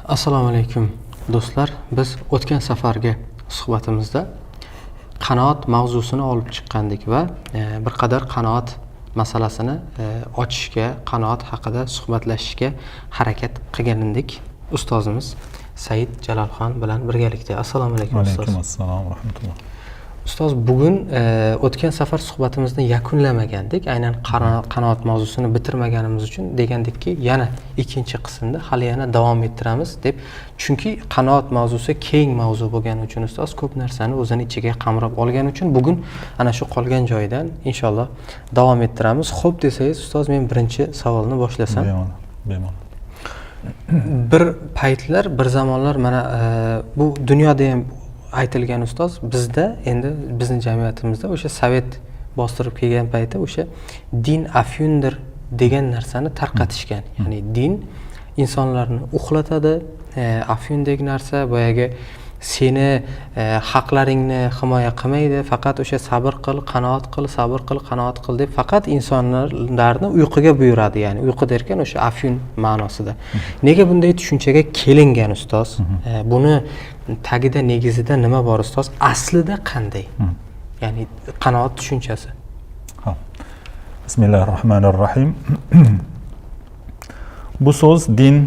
Assalomu alaykum do'stlar. Biz o'tgan safargi suhbatimizda qanoat mavzusini olib chiqqandik va bir qadar qanoat masalasini ochishga, qanoat haqida suhbatlashishga harakat qilgan edik. Ustozimiz Said Jalolxon bilan birgalikda. Assalomu alaykum ustoz. Alaykum assalom va rahmatulloh. Ustoz, bugun o'tgan safar suhbatimizni yakunlamagandik. Aynan qanoat mavzusini bitirmaganimiz uchun degandikki, yana ikkinchi qismda hali yana davom ettiramiz deb. Chunki qanoat mavzusi keng mavzu bo'lgani uchun ustoz ko'p narsani o'zini ichiga qamrab olgani uchun bugun ana shu qolgan joyidan inshaalloh davom ettiramiz. Xo'p desangiz ustoz, men birinchi savolni boshlasam. Bemalol. Bir paytlar, bir zamonlar mana bu dunyoda ham aytilgan ustoz, bizda endi bizning jamiyatimizda o'sha sovet bostirib kelgan payti o'sha din afyundir degan narsani tarqatishgan. Ya'ni din insonlarni uxlatadi, afyundek narsa boyagi seni haqlaringni himoya qilmaydi, faqat o'sha sabr qil, qanoat qil, sabr qil, qanoat qil deb faqat insonlarni uyquga buyuradi. Ya'ni uyqu derkan o'sha afyun ma'nosida. Nega bunday tushunchaga kelingan ustoz? Buni tagida, negizida nima bor ustoz? Aslida qanday? Ya'ni qanoat tushunchasi. Xo'p. Bismillahirrohmanirrohim. Bu so'z din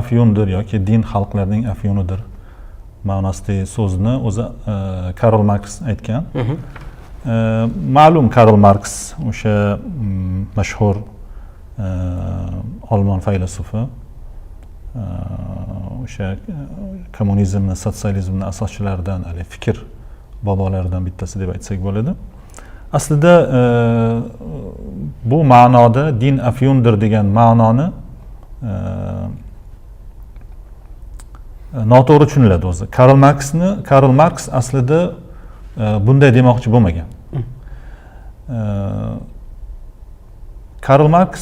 afyundir yoki din xalqlarning afyunidir ma'nosidagi so'zni o'zi Karl Marx aytgan. Ma'lum, Karl Marx o'sha mashhur Alman faylasufi, o'sha kommunizmni, sotsializmni asoschilaridan, fikr bobolaridan bittasi deb aytsak bo'ladi. Aslida bu ma'noda din afyundir degan ma'noni noto'g'ri tushuniladi o'zi. Karl Marx aslida bunday demoqchi bo'lmagan. Karl Marx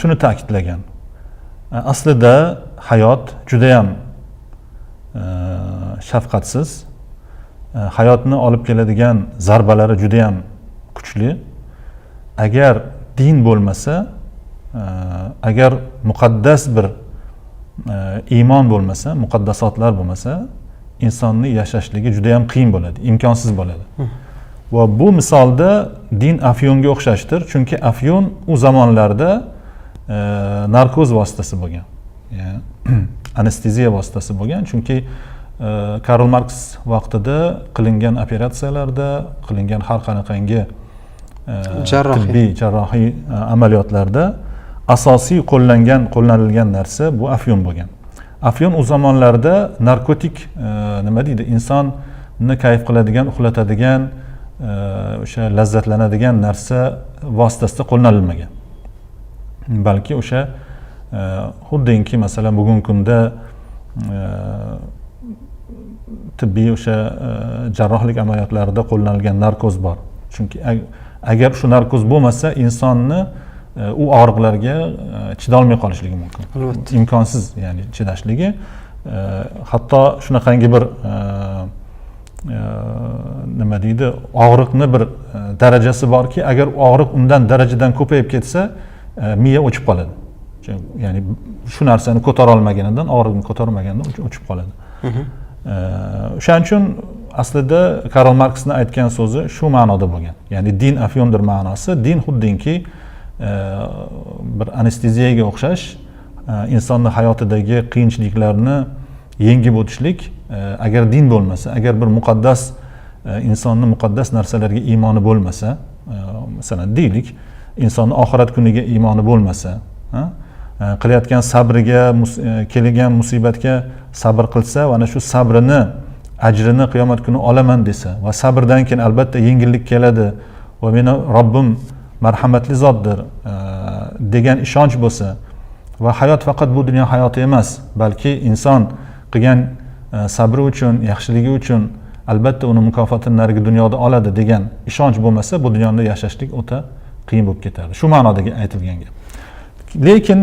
shuni ta'kidlagan. Aslida hayot juda ham shafqatsiz, hayotni olib keladigan zarbalari juda ham kuchli. Agar din bo'lmasa, agar muqaddas bir iymon bo'lmasa, muqaddasotlar bo'lmasa, insonni yashashligi juda ham qiyin bo'ladi, imkonsiz bo'ladi. Va bu misolda din afyunga o'xshashdir, chunki afyun u zamonlarda narkoz vositasi bo'lgan. Ya'ni anesteziya vositasi bo'lgan, chunki Karl Marx vaqtida qilingan operatsiyalarda, qilingan har qanaqangi jarrohiy amaliyotlarda asosiy qo'llanilgan narsa bu afyun bo'lgan. Afyun u zamonlarda narkotik, nima deydi, insonni kayf qiladigan, uxlatadigan, o'sha lazzatlanadigan narsa vositasida qo'llanilmagan. Balki o'sha xuddinki masalan bugungi kunda tibbiy o'sha jarrohlik amaliyotlarida qo'llanilgan narkoz bor. Chunki agar shu narkoz bo'lmasa, insonni u og'riqlarga chidolmay qolishligi mumkin. Albatta. Imkonsiz, ya'ni chidashligi. Hatto shunaqangi bir nima deydi, og'riqni bir darajasi borki, agar og'riq undan darajadan ko'payib ketsa, miya o'chib qoladi. Ya'ni shu narsani ko'tara olmaganidan, og'riqni ko'tarmaganidan o'chib qoladi. O'shaning uchun aslida Karl Marxning aytgan so'zi shu ma'noda bo'lgan. Ya'ni din afyundir ma'nosi, din xuddinki bir anesteziyaga o'xshash, insonni hayotidagi qiyinchiliklarni yengib o'tishlik. Agar din bo'lmasa, agar bir muqaddas insonni muqaddas narsalarga iymoni bo'lmasa, masalan deylik, insonni oxirat kuniga iymoni bo'lmasa, qilayotgan sabriga, kelgan musibatga sabr qilsa va ana shu sabrini ajrini qiyomat kuni olaman desa va sabrdan keyin albatta yengillik keladi va meni Robbim marhamatli zotdir degan ishonch bo'lsa va hayot faqat bu dunyo hayoti emas, balki inson qilgan sabri uchun, yaxshiligi uchun albatta uni mukofotini narigi dunyoda oladi degan ishonch bo'lmasa, bu dunyoda yashashlik o'ta qiyin bo'lib ketadi. Shu ma'nodagi aytilgan gap. Lekin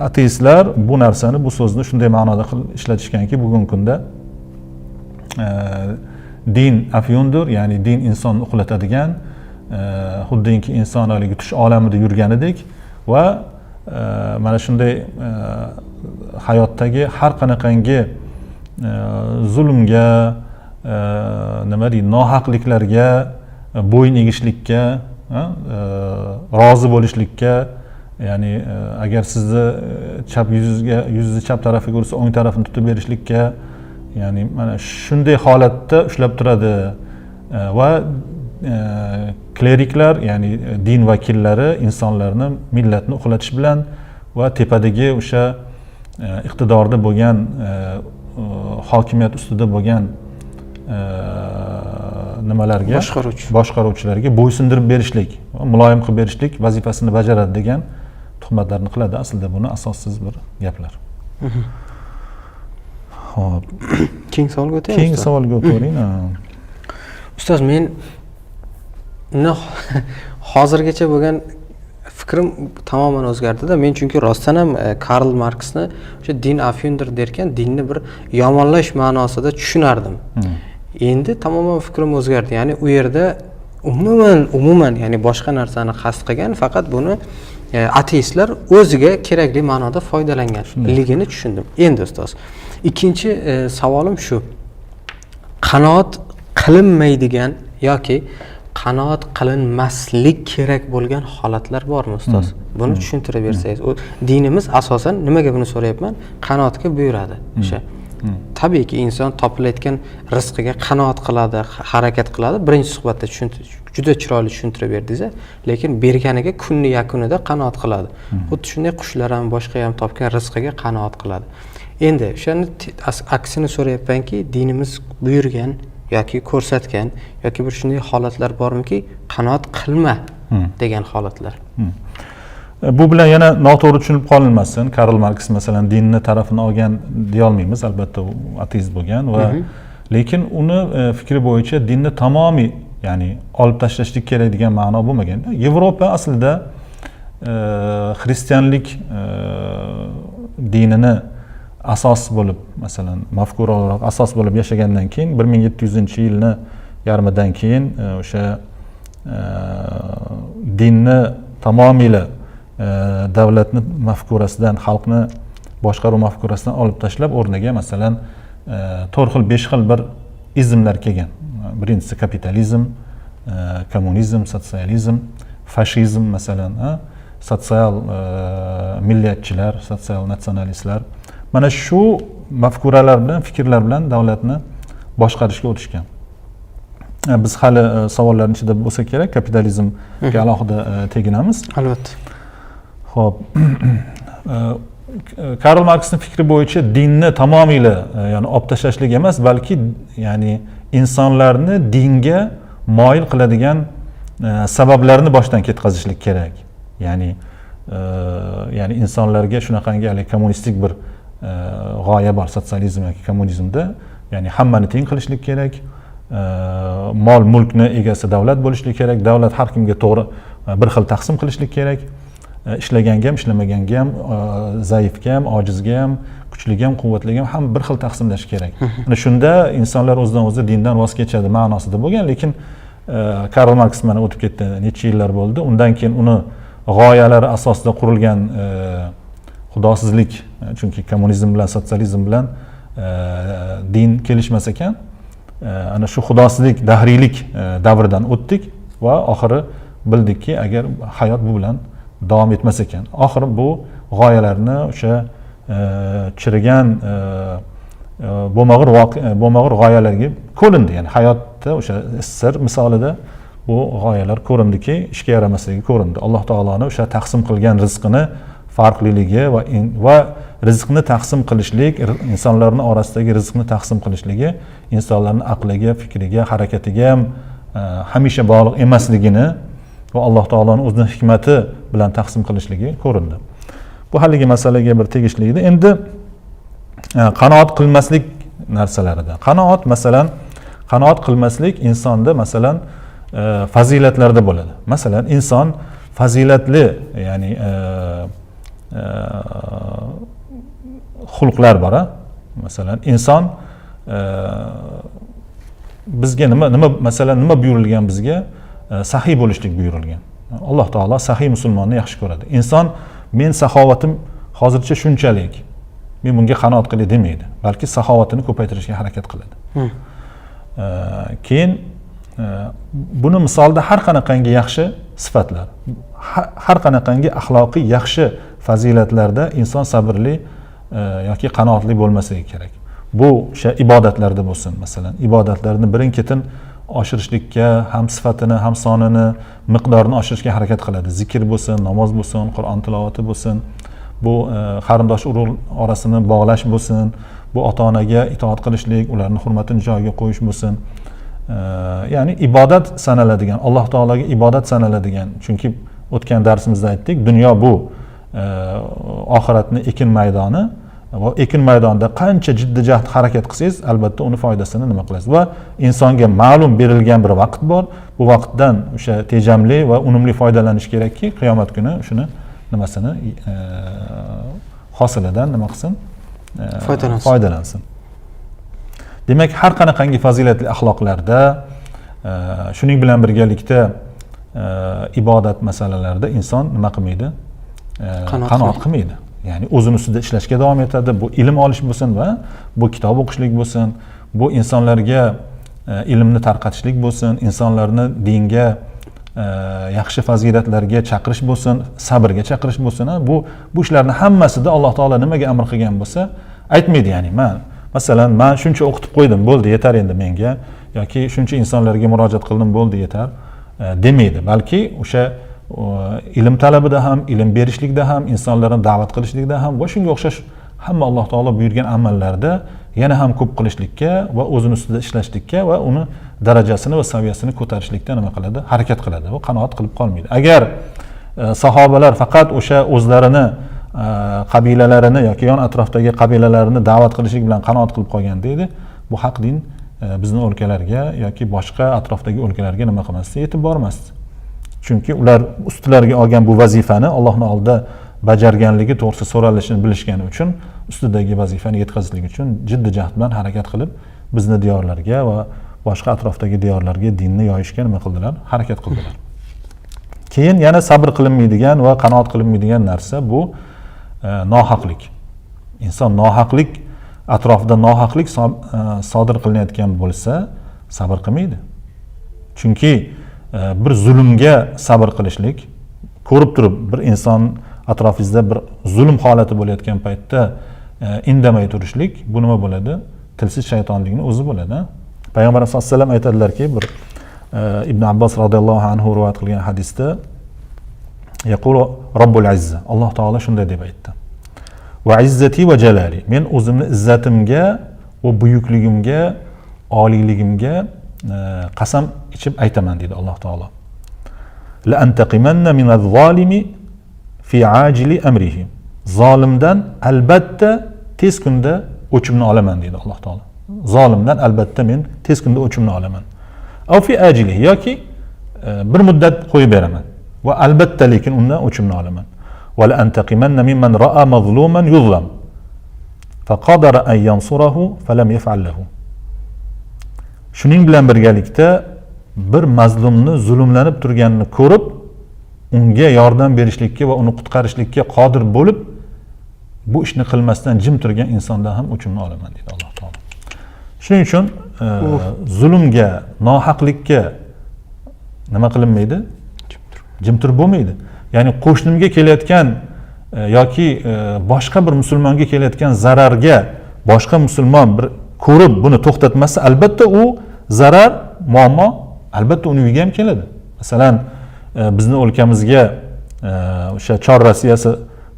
ateistlar bu narsani, bu so'zni shunday ma'noda ishlatishganki, bugungi kunda din afyundir, ya'ni din insonni uxlatadigan, xuddinki inson haligi tush olamida yurganidek va mana shunday hayotdagi har qanaqangi zulmga, nima deydi, nohaqliklarga bo'yin egishlikka, rozi bo'lishlikka, ya'ni agar sizni chap yuzingizni chap tarafiga ursa o'ng tarafini tutib berishlikka, ya'ni mana shunday holatda ushlab turadi va kleriklar, ya'ni din vakillari insonlarni, millatni uxlatish bilan va tepadagi o'sha iqtidorda bo'lgan, hokimiyat ustida bo'lgan nimalarga, boshqaruvchilarga bo'ysundirib berishlik, muloyim qilib berishlik vazifasini bajaradi degan tuhmatlarni qiladi. Aslida buni asossiz bir gaplar. Xo'p. Keyingi savolga o'taylik. Keyingi savolga o'taylik. Ustoz, men hozirgacha bo'lgan fikrim tamoman o'zgardi-da. Men chunki rostdan ham Karl Marksni o'sha din afyundir derkan, dinni bir yomonlash ma'nosida tushunardim. Endi tamoman fikrim o'zgardi. Ya'ni u yerda umuman ya'ni boshqa narsani qasd qilgan, faqat buni ateistlar o'ziga kerakli ma'noda foydalanganligini tushundim. Endi ustoz, ikkinchi savolim shu. Qanoat qilinmaydigan yoki qanoat qilinmaslik kerak bo'lgan holatlar bormi ustoz? Buni tushuntirib bersangiz. Dinimiz asosan nimaga buni so'rayapman? Qanoatga buyuradi. O'sha tabiiyki inson topilayotgan rizqiga qanoat qiladi, harakat qiladi. Birinchi suhbatda juda chiroyli tushuntirib berdingiz, lekin berganiga kunni yakunida qanoat qiladi. Xuddi shunday qushlar ham, boshqa ham topgan rizqiga qanoat qiladi. Endi o'shani aksini so'rayapmanki, dinimiz buyurgan yoki ko'rsatgan yoki bir shunday holatlar bormiki, qanoat qilma degan holatlar. Bu bilan yana noto'g'ri tushunib qolinmasin. Karl Marks masalan dinni tarafini olgan deya olmaymiz, albatta u ateist bo'lgan va lekin uni fikri bo'yicha dinni tamomiy, ya'ni olib tashlashlik kerak degan ma'no bo'lmagan. Yevropa aslida xristianlik dinini asos bo'lib, masalan, mafkura olarak asos bo'lib yashagandan keyin 1700-yilni yarmidan keyin o'sha dinni tamomiyla davlatni mafkurasidan, xalqni boshqaruv mafkurasidan olib tashlab, o'rniga masalan 4 xil 5 xil bir izmlar kelgan. Birinchisi kapitalizm, kommunizm, sotsializm, fashizm masalan, sotsial millatchilar, sotsial natsionalistlar. Mana shu mafkuralar bilan, fikrlar bilan davlatni boshqarishga o'tishgan. Biz hali savollarning ichida bo'lsa kerak, kapitalizmga alohida teginamiz. Albatta. Xo'p. Karl Marksning fikri bo'yicha dinni tamomiyla, ya'ni olib tashlashlik emas, balki ya'ni insonlarni dinga moyil qiladigan sabablarni boshdan ketkazishlik kerak. Ya'ni insonlarga shunaqangi kommunistik bir g'oya bor sotsializm yoki kommunizmda, ya'ni hammani teng qilishlik kerak, mol mulkni egasi davlat bo'lishlik kerak, davlat har kimga to'g'ri bir xil taqsim qilishlik kerak, ishlaganga ham, ishlamaganga ham, zaifga ham, ojizga ham, kuchliga ham, quvvatliga ham bir xil taqsimlash kerak. Mana shunda insonlar o'zidan o'zi dindan voz kechadi ma'nosida bo'lgan, lekin Karl Marks mana o'tib ketdi, necha yillar bo'ldi. Undan keyin uni g'oyalari asosida qurilgan xudosizlik, chunki kommunizm bilan sotsializm bilan din kelishmas ekan, ana shu xudosizlik, dahriylik davridan o'tdik va oxiri bildikki, agar hayot bu bilan davom etmas ekan, oxiri bu g'oyalarni o'sha chirigan bo'lmag'ur g'oyalarga ko'rindi. Ya'ni hayotda o'sha SSR misolida bu g'oyalar ko'rindiki, ishga yaramasligi ko'rindi. Alloh taoloni o'sha taqsim qilgan rizqini farqliligi va rizqni taqsim qilishlik, insonlarning orasidagi rizqni taqsim qilishligi insonlarning aqliga, fikriga, harakatiga ham hamisha bog'liq emasligini va Alloh taoloning o'zining hikmati bilan taqsim qilishligi ko'rindi. Bu haligi masalaga bir tegishli edi. Endi qanoat qilmaslik narsalarida. Qanoat masalan, qanoat qilmaslik insonda masalan fazilatlarda bo'ladi. Masalan, inson fazilatli, ya'ni xulqlar bor. Masalan, inson bizga masalan nima buyurilgan bizga? Sahiy bo'lishlik buyurilgan. Alloh taolo sahiy musulmonni yaxshi ko'radi. Inson men saxovatim hozircha shunchalik, men bunga qanoat qilay demaydi, balki saxovatini ko'paytirishga harakat qiladi. Keyin buni misolida har qanaqangi yaxshi sifatlar, har qanaqangi axloqiy yaxshi fazilatlarda inson sabrli yoki qanoatli bo'lmasligi kerak. Bu o'sha ibodatlarda bo'lsin, masalan, ibodatlarni birin-ketin oshirishlikka, ham sifatini, ham sonini, miqdorini oshirishga harakat qiladi. Zikr bo'lsin, namoz bo'lsin, Qur'on tilovati bo'lsin, bu qarindosh urug' orasini bog'lash bo'lsin, bu ota-onaga itoat qilishlik, ularning hurmatini joyiga qo'yish bo'lsin. Ya'ni ibodat sanaladigan, Alloh taologa ibodat sanaladigan. Chunki o'tgan darsimizda aytdik, dunyo bu oxiratning ekin maydoni va ekin maydonida qancha jiddiy jahd harakat qilsangiz, albatta uni foydasini nima qilasiz va insonga ma'lum berilgan bir vaqt bor. Bu vaqtdan o'sha tejamli va unumli foydalanish kerakki, qiyomat kuni shuni nimasini hosilidan nima qilsin? Foydalansin. Demak, har qanaqangi fazilatli axloqlarda, shuning bilan birgalikda ibodat masalalarida inson nima qilmaydi? Qanoat qilmaydi. Ya'ni o'zini ustida ishlashga davom etadi. Bu ilm olish bo'lsin va bu kitob o'qishlik bo'lsin, bu insonlarga ilmni tarqatishlik bo'lsin, insonlarni dinga, yaxshi fazilatlarga chaqirish bo'lsin, sabrga chaqirish bo'lsin. Bu ishlarning hammasida Alloh taolo nimaga amr qilgan bo'lsa, aytmaydi. Ya'ni masalan, men shuncha o'qitib qo'ydim, bo'ldi, yetar endi menga, yoki shuncha insonlarga murojaat qildim, bo'ldi, yetar demaydi. Balki o'sha ilm talabida ham, ilm berishlikda ham, insonlarni da'vat qilishlikda ham va shunga o'xshash hamma Alloh taolo buyurgan amallarda yana ham ko'p qilishlikka va o'zini ustida ishlashlikka va uni darajasini va saviyasini ko'tarishlikda nima qiladi? Harakat qiladi va qanoat qilib qolmaydi. Agar sahobalar faqat o'sha o'zlarini qabilalarini yoki yon atrofdagi qabilalarini da'vat qilishlik bilan qanoat qilib qolgan deydi, bu haq din bizning o'lkalarga yoki boshqa atrofdagi o'lkalarga nima qilmasdi? Yetib bormasdi. Chunki ular ustilariga olgan bu vazifani Allohning oldida bajarganligi to'g'risida so'ralishini bilishgani uchun, ustidagi vazifani yetkazishlik uchun jiddiy jahd bilan harakat qilib, bizni diyorlarga va boshqa atrofdagi diyorlarga dinni yoyishga nima qildilar? Harakat qildilar. Keyin yana sabr qilinmaydigan va qanoat qilinmaydigan narsa bu nohaqlik. Inson nohaqlik atrofida nohaqlik sodir qilinayotgan bo'lsa, sabr qilmaydi. Chunki bir zulmga sabr qilishlik, ko'rib turib bir inson atrofingizda bir zulm holati bo'layotgan paytda indamay turishlik, bu nima bo'ladi? Tilsiz shaytonlikning o'zi bo'ladi. Payg'ambar sollallohu alayhi vasallam aytadilarki, bir Ibn Abbos radhiyallohu anhu rivoyat qilgan hadisda yaqulu Robbul Izza, Alloh taolo shunday deb aytdi: "Va izzati va jalali", men o'zimni izzatimga va buyukligimga, oliyligimga qasam ichib aytaman deydi Alloh taolo. La antaqimanna minaz-zalimi fi ajili amrihi. Zolimdan albatta tez kunda o'chimni olaman deydi Alloh taolo. Zolimdan albatta men tez kunda o'chimni olaman. Aw fi ajilihi, yoki bir muddat qo'yib beraman va albatta lekin undan o'chimni olaman. Va la antaqimanna mimman ra'a mazluman yuzlam fa qadara an yansurahu falam yaf'al lahu. Shuning bilan birgalikda bir mazlumni zulmlanib turganini ko'rib, unga yordam berishlikka va uni qutqarishlikka qodir bo'lib, bu ishni qilmasdan jim turgan insondan ham o'chimni olaman deydi Alloh taolo. Shuning uchun zulmga, nohaqlikka nima qilinmaydi? Jim turib bo'lmaydi. Ya'ni qo'shnimga kelayotgan yoki boshqa bir musulmonga kelayotgan zararga boshqa musulmon bir ko'rib buni to'xtatmasa, albatta u zarar, muammo albatta uni uyiga ham keladi. Masalan, bizni o'lkamizga o'sha Chor Rossiyasi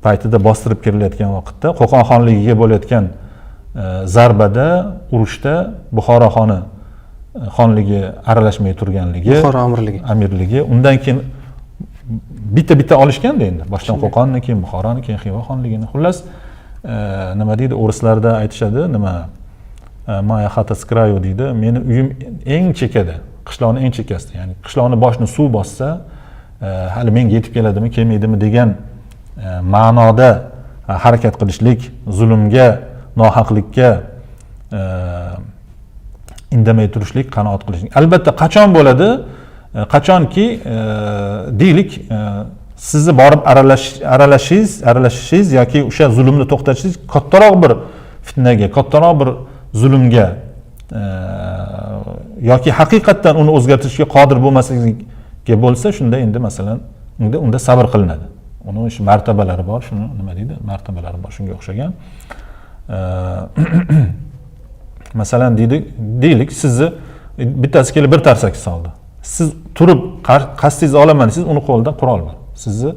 paytida bostirib kirilayotgan vaqtda Qo'qon xonligiga bo'layotgan zarbada, urushda Buxoro xonligi aralashmay turganligi, Buxoro amirligi, undan keyin bitta olishganda endi. Boshdan Qo'qonni, keyin Buxoroni, keyin Xiva xonligini. Xullas, nima deydi, o'rislarda aytishadi, nima Maya xata skrayo deydi. Meni uyim eng chekada, qishloqning eng chekkasida. Ya'ni qishloqning boshini suv bossa, hali menga yetib keladimi, kelmaydimi degan ma'noda harakat qilishlik, zulmga, nohaqlikka indamay turishlik, qanoat qilishlik. Albatta qachon bo'ladi? Qachonki deylik sizni borib aralashishingiz yoki o'sha zulmni to'xtatishingiz kattaroq bir fitnaga, kattaroq bir zulmga yoki haqiqatdan uni o'zgartirishga qodir bo'lmasligiga bo'lsa, shunda endi masalan unda sabr qilinadi. Uni o'sha martabalari bor, shuni nima deydi? Martabalari bor, shunga o'xshagan. Masalan deylik, sizni bittasi kelib bir tarsak soldi. Siz turib qasdingizni olaman, siz uni qo'lida qurol bor. Sizni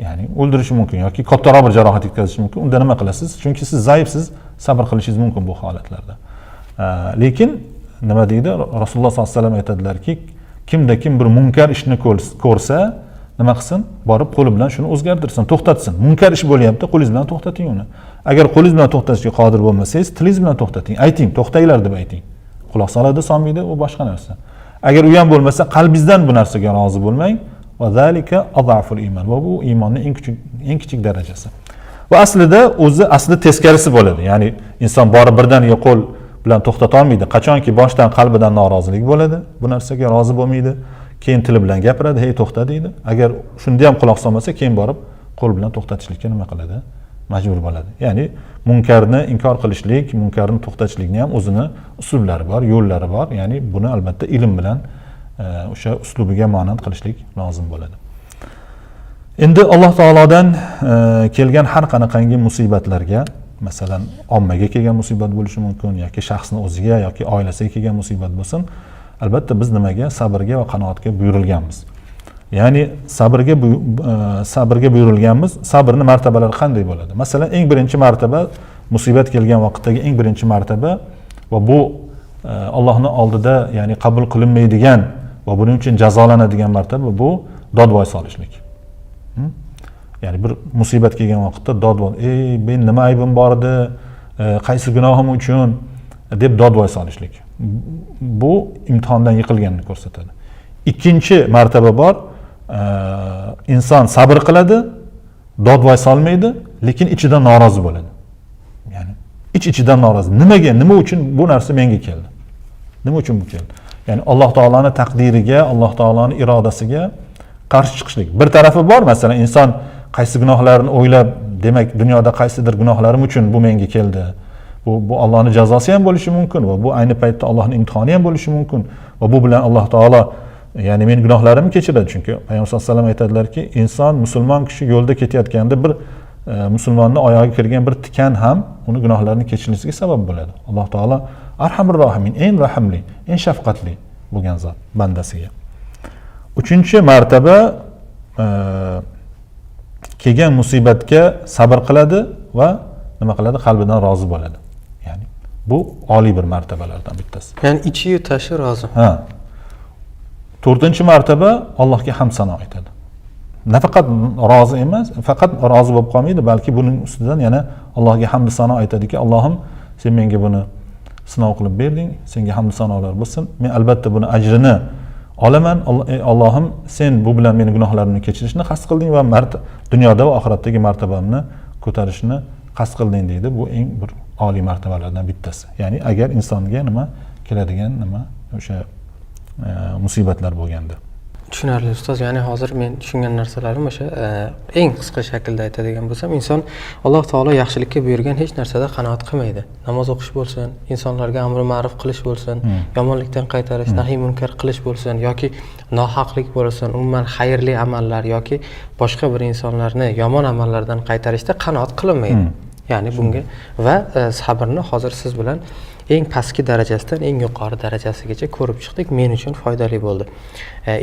ya'ni o'ldirishi mumkin yoki kattaroq bir jarohat yetkazishi mumkin. Unda nima qilasiz? Chunki siz zaifsiz, sabr qilishingiz mumkin bu holatlarda. Lekin nima deydi? Rasululloh sollallohu alayhi vasallam aytadilarki, kimda kim bir munkar ishni ko'rsa, nima qilsin? Borib qo'li bilan shuni o'zgartirsin, to'xtatsin. Munkar ish bo'lyapti, qo'lingiz bilan to'xtating uni. Agar qo'lingiz bilan to'xtatishga qodir bo'lmasangiz, tilingiz bilan to'xtating. Ayting, to'xtanglar deb ayting. Quloq soladi, solmaydi, u boshqa narsa. Agar u ham bo'lmasa, qalbingizdan bu narsaga rozi bo'lmang. Va zalika adaful iymon. Va bu iymonning eng kichik darajasi. Va aslida asli teskarisi bo'ladi. Ya'ni inson borib birdaniga qo'l bilan to'xtata olmaydi. Qachonki boshdan qalbidan norozilik bo'ladi, bu narsaga rozi bo'lmaydi. Keyin tili bilan gapiradi, "Hey, to'xta" deydi. Agar shunda ham quloq solmasa, keyin borib qo'l bilan to'xtatishlikka nima qiladi? Majbur bo'ladi. Ya'ni munkarni inkor qilishlik, munkarni to'xtatishlikning ham o'zini uslublari bor, yo'llari bor. Ya'ni buni albatta ilm bilan o'sha uslubiga monand qilishlik lozim bo'ladi. Endi Alloh taolodan kelgan har qanaqangi musibatlarga, masalan, ommaga kelgan musibat bo'lishi mumkin yoki shaxsning o'ziga yoki oilasiga kelgan musibat bo'lsin, albatta biz nimaga? Sabrga va qanoatga buyurilganmiz. Ya'ni sabrga buyurilganmiz. Sabrning martabalari qanday bo'ladi? Masalan, eng birinchi martaba musibat kelgan vaqtdagi eng birinchi martaba va bu Allohning oldida, ya'ni qabul qilinmaydigan va buning uchun jazolanadigan martaba bu dodvoy solishlik. Ya'ni bir musibat kelgan vaqtda dodvoy, "Ey, men nima aybim bor edi? Qaysi gunohim uchun?" deb dodvoy solishlik. Bu imtihondan yiqilganini ko'rsatadi. Ikkinchi martaba bor. Inson sabr qiladi, dodvoy solmaydi, lekin ichidan norozi bo'ladi. Ya'ni ichidan norozi. Nimaga, nima uchun bu narsa menga keldi? Nima uchun bu keldi? Ya'ni Alloh taolaning taqdiriga, Alloh taolaning irodasiga qarshi chiqishlik. Bir tarafi bor, masalan, inson qaysi gunohlarni o'ylab, demak, dunyoda qaysidir gunohlarim uchun bu menga keldi. Bu Allohning jazosi ham bo'lishi mumkin va bu ayni paytda Allohning imtihoni ham bo'lishi mumkin. Va bu bilan Alloh taolo ya'ni men gunohlarimni kechiradi, chunki Payg'ambar sollallohu alayhi vasallam aytadilarki, inson musulmon kishi yo'lda ketayotganda bir musulmonning oyog'iga kirgan bir tikan ham uni gunohlarini kechirishiga sabab bo'ladi. Alloh taolo Arhamur Rohimin, eng rahimli, eng shafqatli bo'lgan zot bandasiga. Uchinchi martaba kelgan musibatga sabr qiladi va nima qiladi? Qalbidan rozi bo'ladi. Ya'ni bu oliy bir martabalardan bittasi. Ya'ni ichi-yu tashi rozi. Ha. To'rtinchi martaba Allohga hamd sano aytadi. Nafaqat rozi emas, faqat rozi bo'lib qolmaydi, balki buning ustidan yana Allohga hamd sano aytadiki, Allohim, sen menga buni sinov qilib berding, senga hamd sanolar bo'lsin. Men albatta buni ajrini olaman. Allohim, sen bu bilan meni gunohlarimni kechirishni qasd qilding va dunyoda va oxiratdagi martabamni ko'tarishni qasd qilding deydi. Bu eng bir oliy martabalardan bittasi. Ya'ni agar insonga nima keladigan nima o'sha musibatlar bo'lganda. Tushunarli ustoz. Ya'ni hozir men tushungan narsalarim o'sha eng qisqa shaklda aytadigan bo'lsam, inson Alloh taolo yaxshilikka buyurgan hech narsada qanoat qilmaydi. Namoz o'qish bo'lsin, insonlarga amr ma'ruf qilish bo'lsin, yomonlikdan qaytarish, nahiy munkar qilish bo'lsin yoki nohaqlik bo'lsin, umuman xayrli amallar yoki boshqa bir insonlarni yomon amallardan qaytarishda qanoat qilinmaydi. Ya'ni bunga va sabrni hozir siz bilan eng pastki darajasidan eng yuqori darajasigacha ko'rib chiqdik. Men uchun foydali bo'ldi.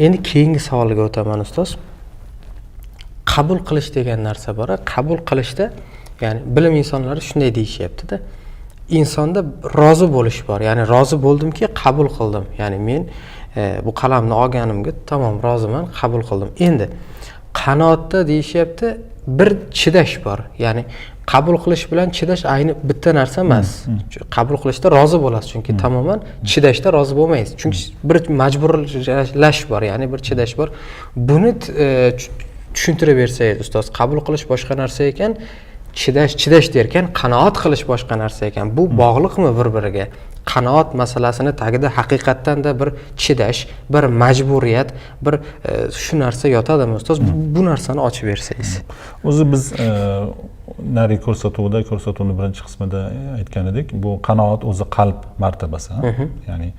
Endi keyingi savolga o'taman ustoz. Qabul qilish degan narsa bor. Qabul qilishda, ya'ni bilim insonlari shunday deyishyapti-da. Insonda rozi bo'lish bor. Ya'ni rozi bo'ldimki, qabul qildim. Ya'ni men bu qalamni olganimga tamom roziman, qabul qildim. Endi qanoatda deyishyapti, bir chidash bor. Ya'ni qabul qilish bilan chidash ayni bitta narsa emas. Qabul qilishda rozi bo'lasiz, chunki tamoman chidashda rozi bo'lmaysiz. Chunki bir majburlash bor, ya'ni bir chidash bor. Buni tushuntirib bersangiz ustoz, qabul qilish boshqa narsa ekan, chidash derkan, qanoat qilish boshqa narsa ekan. Bu bog'liqmi bir-biriga? qanoat masalasini tagida haqiqatdan-da bir chidash, bir majburiyat, bir shu narsa yotadimi ustoz? Bu narsani ochib bersangiz. O'zi biz nari ko'rsatuvni birinchi qismida aytgan edik, bu qanoat o'zi qalb martabasi. Ya'ni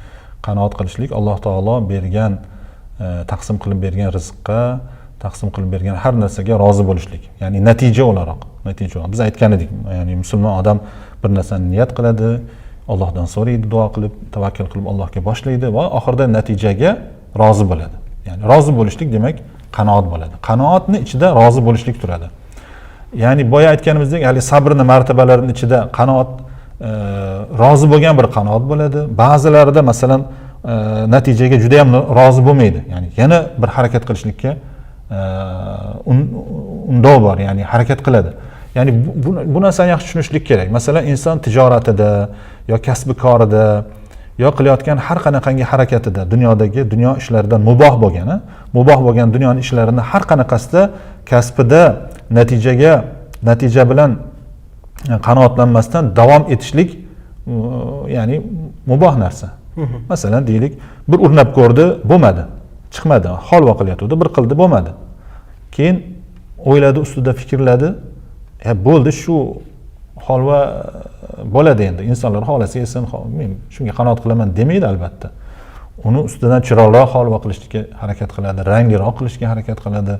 qanoat qilishlik Alloh taolo bergan, taqsim qilib bergan rizqqa, taqsim qilib bergan har narsaga rozi bo'lishlik. Ya'ni natija o'laroq. Biz aytgan edik, ya'ni musulmon odam bir narsani niyat qiladi, Allohdan so'raydi, duo qilib, tavakkul qilib Allohga boshlaydi va oxirida natijaga rozi bo'ladi. Ya'ni rozi bo'lishlik demak qanoat bo'ladi. Qanoatning ichida rozi bo'lishlik turadi. Ya'ni boya aytganimizdek, hali sabrni martabalarining ichida qanoat rozi bo'lgan bir qanoat bo'ladi. Ba'zilarida masalan natijaga juda ham rozi bo'lmaydi. Ya'ni yana bir harakat qilishlikka undov bor, ya'ni harakat qiladi. Ya'ni bu narsani yaxshi tushunishlik kerak. Masalan, inson tijoratida yo kasbi korida yo qilayotgan har qanaqangi harakatida, dunyo ishlaridan muboh bo'lgan dunyoning ishlarini har qanaqasida kasbida natija bilan qanoatlanmasdan davom etishlik ya'ni muboh narsa. Masalan, deylik, bir urinib ko'rdi, bo'lmadi, chiqmadi, holva qilyotdi, bir qildi, bo'lmadi. Keyin o'yladi, ustida fikrladi, bo'ldi, shu holva bo'ladi endi, insonlar xohlasa yesin, men shunga qanoat qilaman demaydi albatta. Uni ustidan chiroyliroq holva qilishga harakat qiladi, rangliroq qilishga harakat qiladi.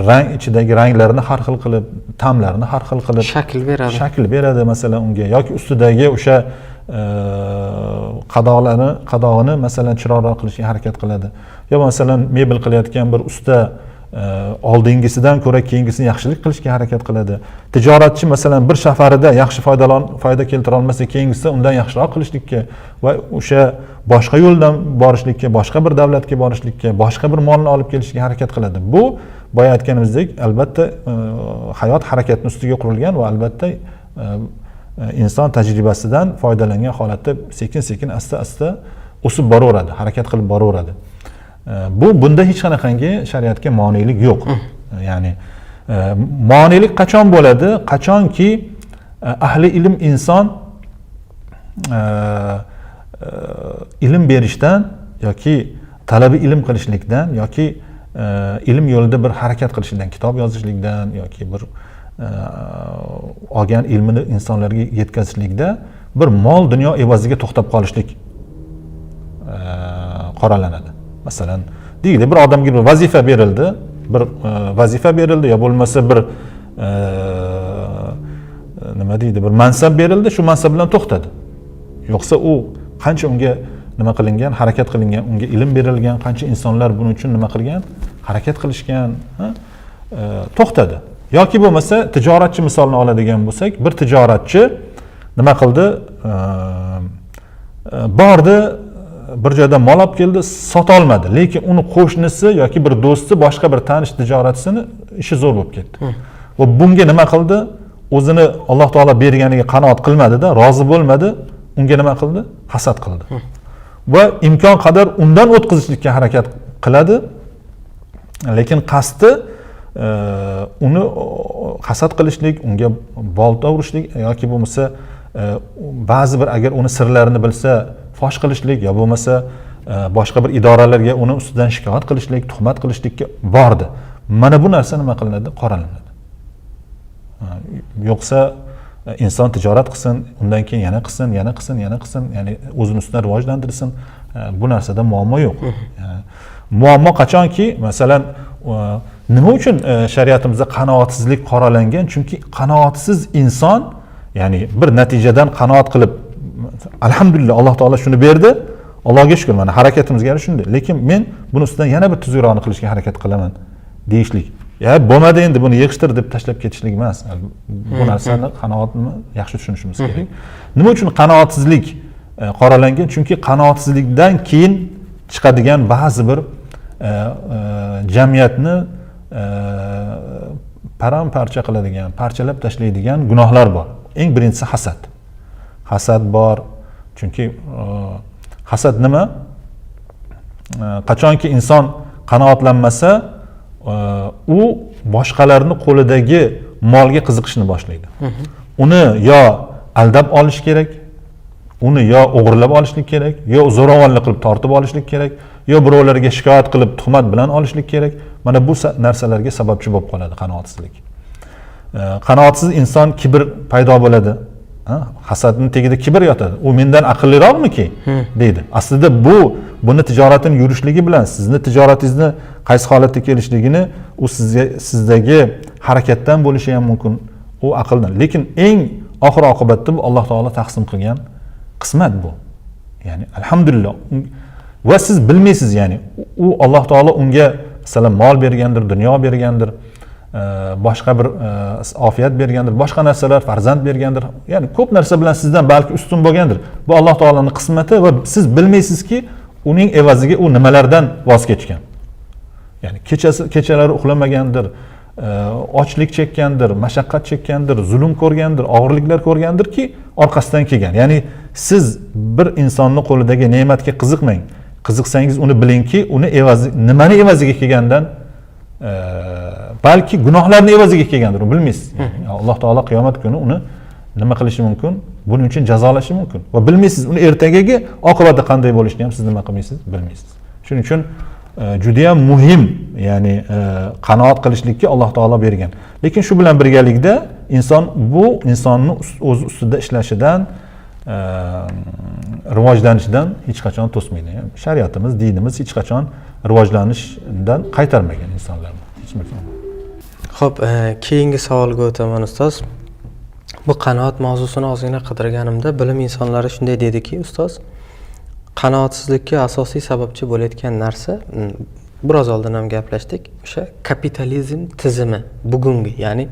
Rang ichidagi ranglarni har xil qilib, ta'mlarini har xil qilib shakl beradi masalan unga, yoki ustidagi o'sha qadog'ini masalan chiroyliroq qilishga harakat qiladi. Yo masalan mebel qilayotgan bir usta oldingisidan ko'ra keyingisini yaxshilik qilishga harakat qiladi. Tijoratchi masalan bir safarida yaxshi foyda keltira olmasa, keyingisida undan yaxshiroq qilishlikka va o'sha boshqa yo'ldan borishlikka, boshqa bir davlatga borishlikka, boshqa bir molni olib kelishga harakat qiladi. Bu boya aytganimizdek, albatta hayot harakatning ustiga qurilgan va albatta inson tajribasidan foydalangan holatda sekin-sekin, asta-asta o'sib boraveradi, harakat qilib boraveradi. Bunda hech qanaqangi shariatga monelik yo'q. Ya'ni monelik qachon bo'ladi? Qachonki ahli ilm inson ilm berishdan yoki talabi ilm qilishlikdan yoki ilm yo'lida bir harakat qilishlikdan, kitob yozishlikdan yoki bir olgan ilmini insonlarga yetkazishlikda bir mol dunyo evaziga to'xtab qolishlik qoralanadi. Masalan, deylik, bir odamga bir vazifa berildi, yo bo'lmasa bir nima deydi, bir mansab berildi, shu mansab bilan to'xtadi. Yo'qsa u qancha unga nima qilingan, harakat qilingan, unga ilm berilgan, qancha insonlar buning uchun nima qilgan, harakat qilishgan, to'xtadi. Yoki bo'lmasa tijoratchi misolni oladigan bo'lsak, bir tijoratchi nima qildi? Bordi, bir joydan mol olib keldi, sota olmadi, lekin uni qo'shnisi yoki bir do'sti, boshqa bir tanish tijoratchisini ishi zo'r bo'lib ketdi. Va bunga nima qildi? O'zini Alloh taolo berganiga qanoat qilmadi-da, rozi bo'lmadi, unga nima qildi? Hasad qildi. Va imkon qadar undan o'tkazishlikka harakat qiladi, lekin qasdi uni hasad qilishlik, unga bolta urishlik yoki bo'lmasa ba'zi bir agar uni sirlarini bilsa fosh qilishlik yo bo'lmasa boshqa bir idoralarga uni ustidan shikoyat qilishlik, tuhmat qilishlikka bordi. Mana bu narsa nima qilinadi? Qoralanadi. Yo'qsa inson tijorat qilsin, undan keyin yana qilsin, ya'ni o'zini ustidan rivojlantirsin. Bu narsada muammo yo'q. Muammo qachonki, masalan, nima uchun shariatimizda qanoatsizlik qoralangan? Chunki qanoatsiz inson, ya'ni bir natijadan qanoat qilib, alhamdulillah Alloh taolo shuni berdi, Allohga shukr, mana harakatimizga shunday. Lekin men buni ustidan yana bir tuzukroqni qilishga harakat qilaman deyishlik. Ya bo'lmadi endi buni yig'ishtir deb tashlab ketishlik emas. Bu narsani qanoatni yaxshi tushunishimiz kerak. Nima uchun qanoatsizlik qoralangan? Chunki qanoatsizlikdan keyin chiqadigan ba'zi bir jamiyatni param-parcha qiladigan, parchalab tashlaydigan gunohlar bor. Eng birinchisi hasad. Hasad bor. Chunki hasad nima? Qachonki inson qanoatlanmasa, u boshqalarning qo'lidagi molga qiziqishni boshlaydi. Uni yo aldab olish kerak, uni yo o'g'irlab olishlik kerak, yo zo'ravonlik qilib tortib olishlik kerak, yo birovlarga shikoyat qilib tuhmat bilan olishlik kerak. Mana bu narsalarga sababchi bo'lib qoladi qanoatsizlik. Qanoatsiz inson kibr paydo bo'ladi. Hasadning tagida kibr yotadi. U mendan aqlliroqmiki deydi. Aslida buni tijoratini yurishligi bilan sizni tijoratingizni qaysi holatga kelishligini u sizdagi harakatdan bo'lishi ham mumkin. U aqldan. Lekin eng oxir oqibatda bu Alloh taolo taqsim qilgan qismat bu. Ya'ni alhamdulillah. Va siz bilmaysiz, ya'ni u Alloh taolo unga masalan mol bergandir, dunyo bergandir, boshqa bir ofiyat bergandir, boshqa narsalar, farzand bergandir. Ya'ni ko'p narsa bilan sizdan balki ustun bo'lgandir. Bu Alloh taoloning qismati va siz bilmaysizki uning evaziga u nimalardan voz kechgan. Ya'ni kechalari uxlamagandir, ochlik chekkandir, mashaqqat chekkandir, zulm ko'rgandir, og'irliklar ko'rgandirki, orqasidan kelgan. Ya'ni siz bir insonning qo'lidagi ne'matga qiziqmang. Qiziqsangiz uni bilingki, uni nimani evaziga kelgandan balki gunohlarni evaziga kelgandir, uni bilmaysiz. Alloh taolo qiyomat kuni uni nima qilishi mumkin? Buning uchun jazolashi mumkin. Va bilmaysiz, uni ertagagi oqibati qanday bo'lishini ham siz nima qilmaysiz, bilmaysiz. Shuning uchun juda ham muhim, ya'ni qanoat qilishlikka Alloh taolo bergan. Lekin shu bilan birgalikda bu insonni o'z ustida ishlashidan, rivojlanishidan hech qachon to'smaydi. Shariatimiz, dinimiz hech qachon rivojlanishdan qaytarmagan insonlarni. Xo'p, keyingi savolga o'taman ustoz. Bu qanoat mavzusini ozgina qidirganimda bilim insonlari shunday dediki, ustoz, qanoatsizlikka asosiy sababchi bo'layotgan narsa, biroz oldin ham gaplashdik, o'sha kapitalizm tizimi bugungi, ya'ni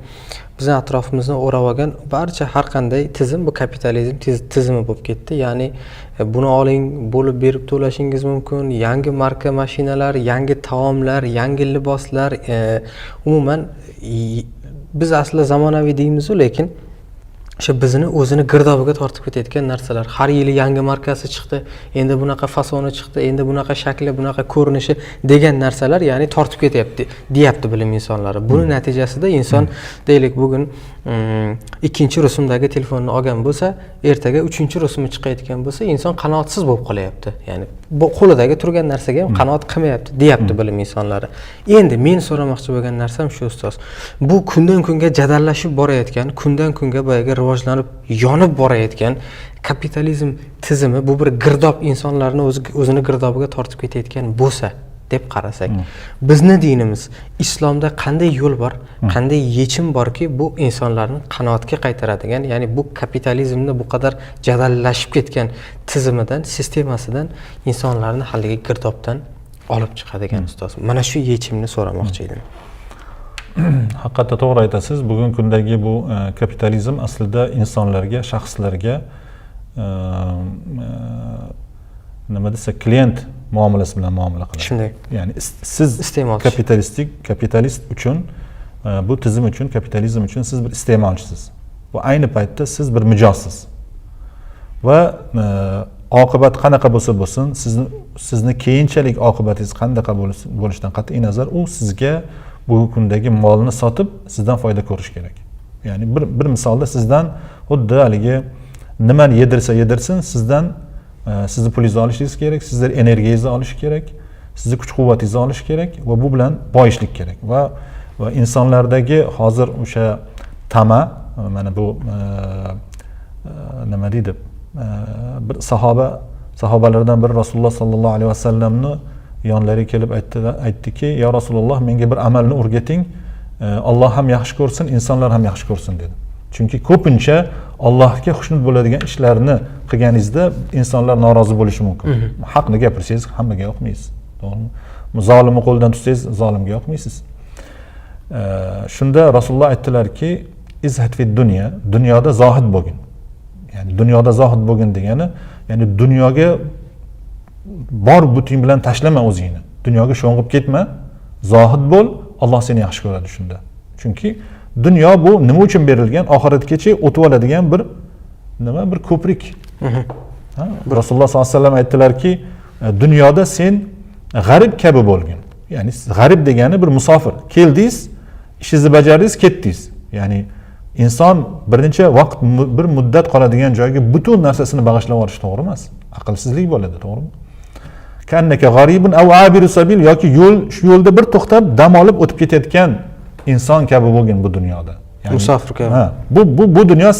bizning atrofimizni o'rab olgan barcha har qanday tizim bu kapitalizm tizimi bo'lib ketdi. Ya'ni buni oling, bo'lib berib to'lashingiz mumkin, yangi marka mashinalar, yangi taomlar, yangi liboslar, umuman biz aslida zamonaviy deymiz-ku, lekin o'sha bizni o'zini girdobiga tortib ketayotgan narsalar. Har yili yangi markasi chiqdi, endi bunaqa fasoni chiqdi, endi bunaqa shakli, bunaqa ko'rinishi degan narsalar, ya'ni tortib ketyapti, deyapti bilim insonlari. Buni natijasida inson deylik bugun ikkinchi rusumdagi telefonni olgan bo'lsa, ertaga uchinchi rusumi chiqayotgan bo'lsa, inson qanoatsiz bo'lib qolyapti. Ya'ni bu qo'lidagi turgan narsaga ham qanoat qilmayapti, deyapti bilim insonlari. Endi men so'ramoqchi bo'lgan narsam shu, ustoz. Bu kundan kunga jadallashib borayotgan, kundan kunga boyaga rivojlanib, yonib borayotgan kapitalizm tizimi bu bir girdob insonlarni o'zini girdobiga tortib ketayotgan bo'lsa deb qarasak, bizni dinimiz, islomda qanday yo'l bor, qanday yechim borki bu insonlarni qanoatga qaytaradigan, ya'ni bu kapitalizmni bu qadar jadallashib ketgan tizimidan, sistemasidan insonlarni haligi girdobdan olib chiqadigan ustoz. Mana shu yechimni so'ramoqchi edim. Haqiqatda to'g'ri aytasiz. Bugungi kundagi bu kapitalizm aslida insonlarga, shaxslarga nima desa, klient muomalasi bilan muomala qiladi. Shunday. Ya'ni siz kapitalist uchun, bu tizim uchun, kapitalizm uchun siz bir iste'molchisiz. Va ayni paytda siz bir mijozsiz. Va oqibat qanaqa bo'lsa bo'lsin, sizni keyinchalik oqibatingiz qanaqa bo'lishidan qat'iy nazar, u sizga bugungi kundagi molni sotib sizdan foyda ko'rish kerak. Ya'ni bir misolda sizdan xuddi haligi nimani yedirsin, sizdan sizni pulingizni olishingiz kerak, sizlar energiyangizni olish kerak, sizni kuch-quvvatingizni olish kerak va bu bilan boyishlik kerak. Va insonlardagi hozir o'sha tama, mana bu nima deydi? Bir sahobalardan biri Rasululloh sallallohu alayhi vasallamni yonlariga kelib aytdiki, "Ya Rasululloh, menga bir amalni o'rgating, Alloh ham yaxshi ko'rsin, insonlar ham yaxshi ko'rsin" dedi. Chunki ko'pincha Allohga xushnud bo'ladigan ishlarni qilganingizda insonlar norozi bo'lishi mumkin. Haqni gapirsangiz hammaga yoqmaysiz, to'g'rimi? Zolimni qo'ldan tutsangiz zolimga yoqmaysiz. Shunda Rasululloh aytdilarki, "Izhad fi dunya", dunyoda zohid bo'lgin. Ya'ni dunyoda zohid bo'lgin degani, ya'ni dunyoga bor buting bilan tashlama o'zingni. Dunyoga sho'ng'ib ketma, zohid bo'l, Alloh seni yaxshi ko'radi shunda. Chunki dunyo bu nima uchun berilgan? Oxiratgacha o'tib oladigan bir ko'prik. Rasululloh sollallohu alayhi vasallam aytdilarki, dunyoda sen g'arib kabi bo'lgin. Ya'ni g'arib degani bir musofir. Keldingiz, ishingizni bajardingiz, ketdingiz. Ya'ni inson bir necha vaqt bir muddat qoladigan joyga butun narsasini bag'ishlab yuborish to'g'ri emas. Aqlsizlik bo'ladi, to'g'rimi? Kannaka g'aribun aw abiru sabil yoki shu yo'lda bir to'xtab dam olib o'tib ketayotgan inson kabi bo'lgin bu dunyoda. Ya'ni Musofir kabi. Bu dunyo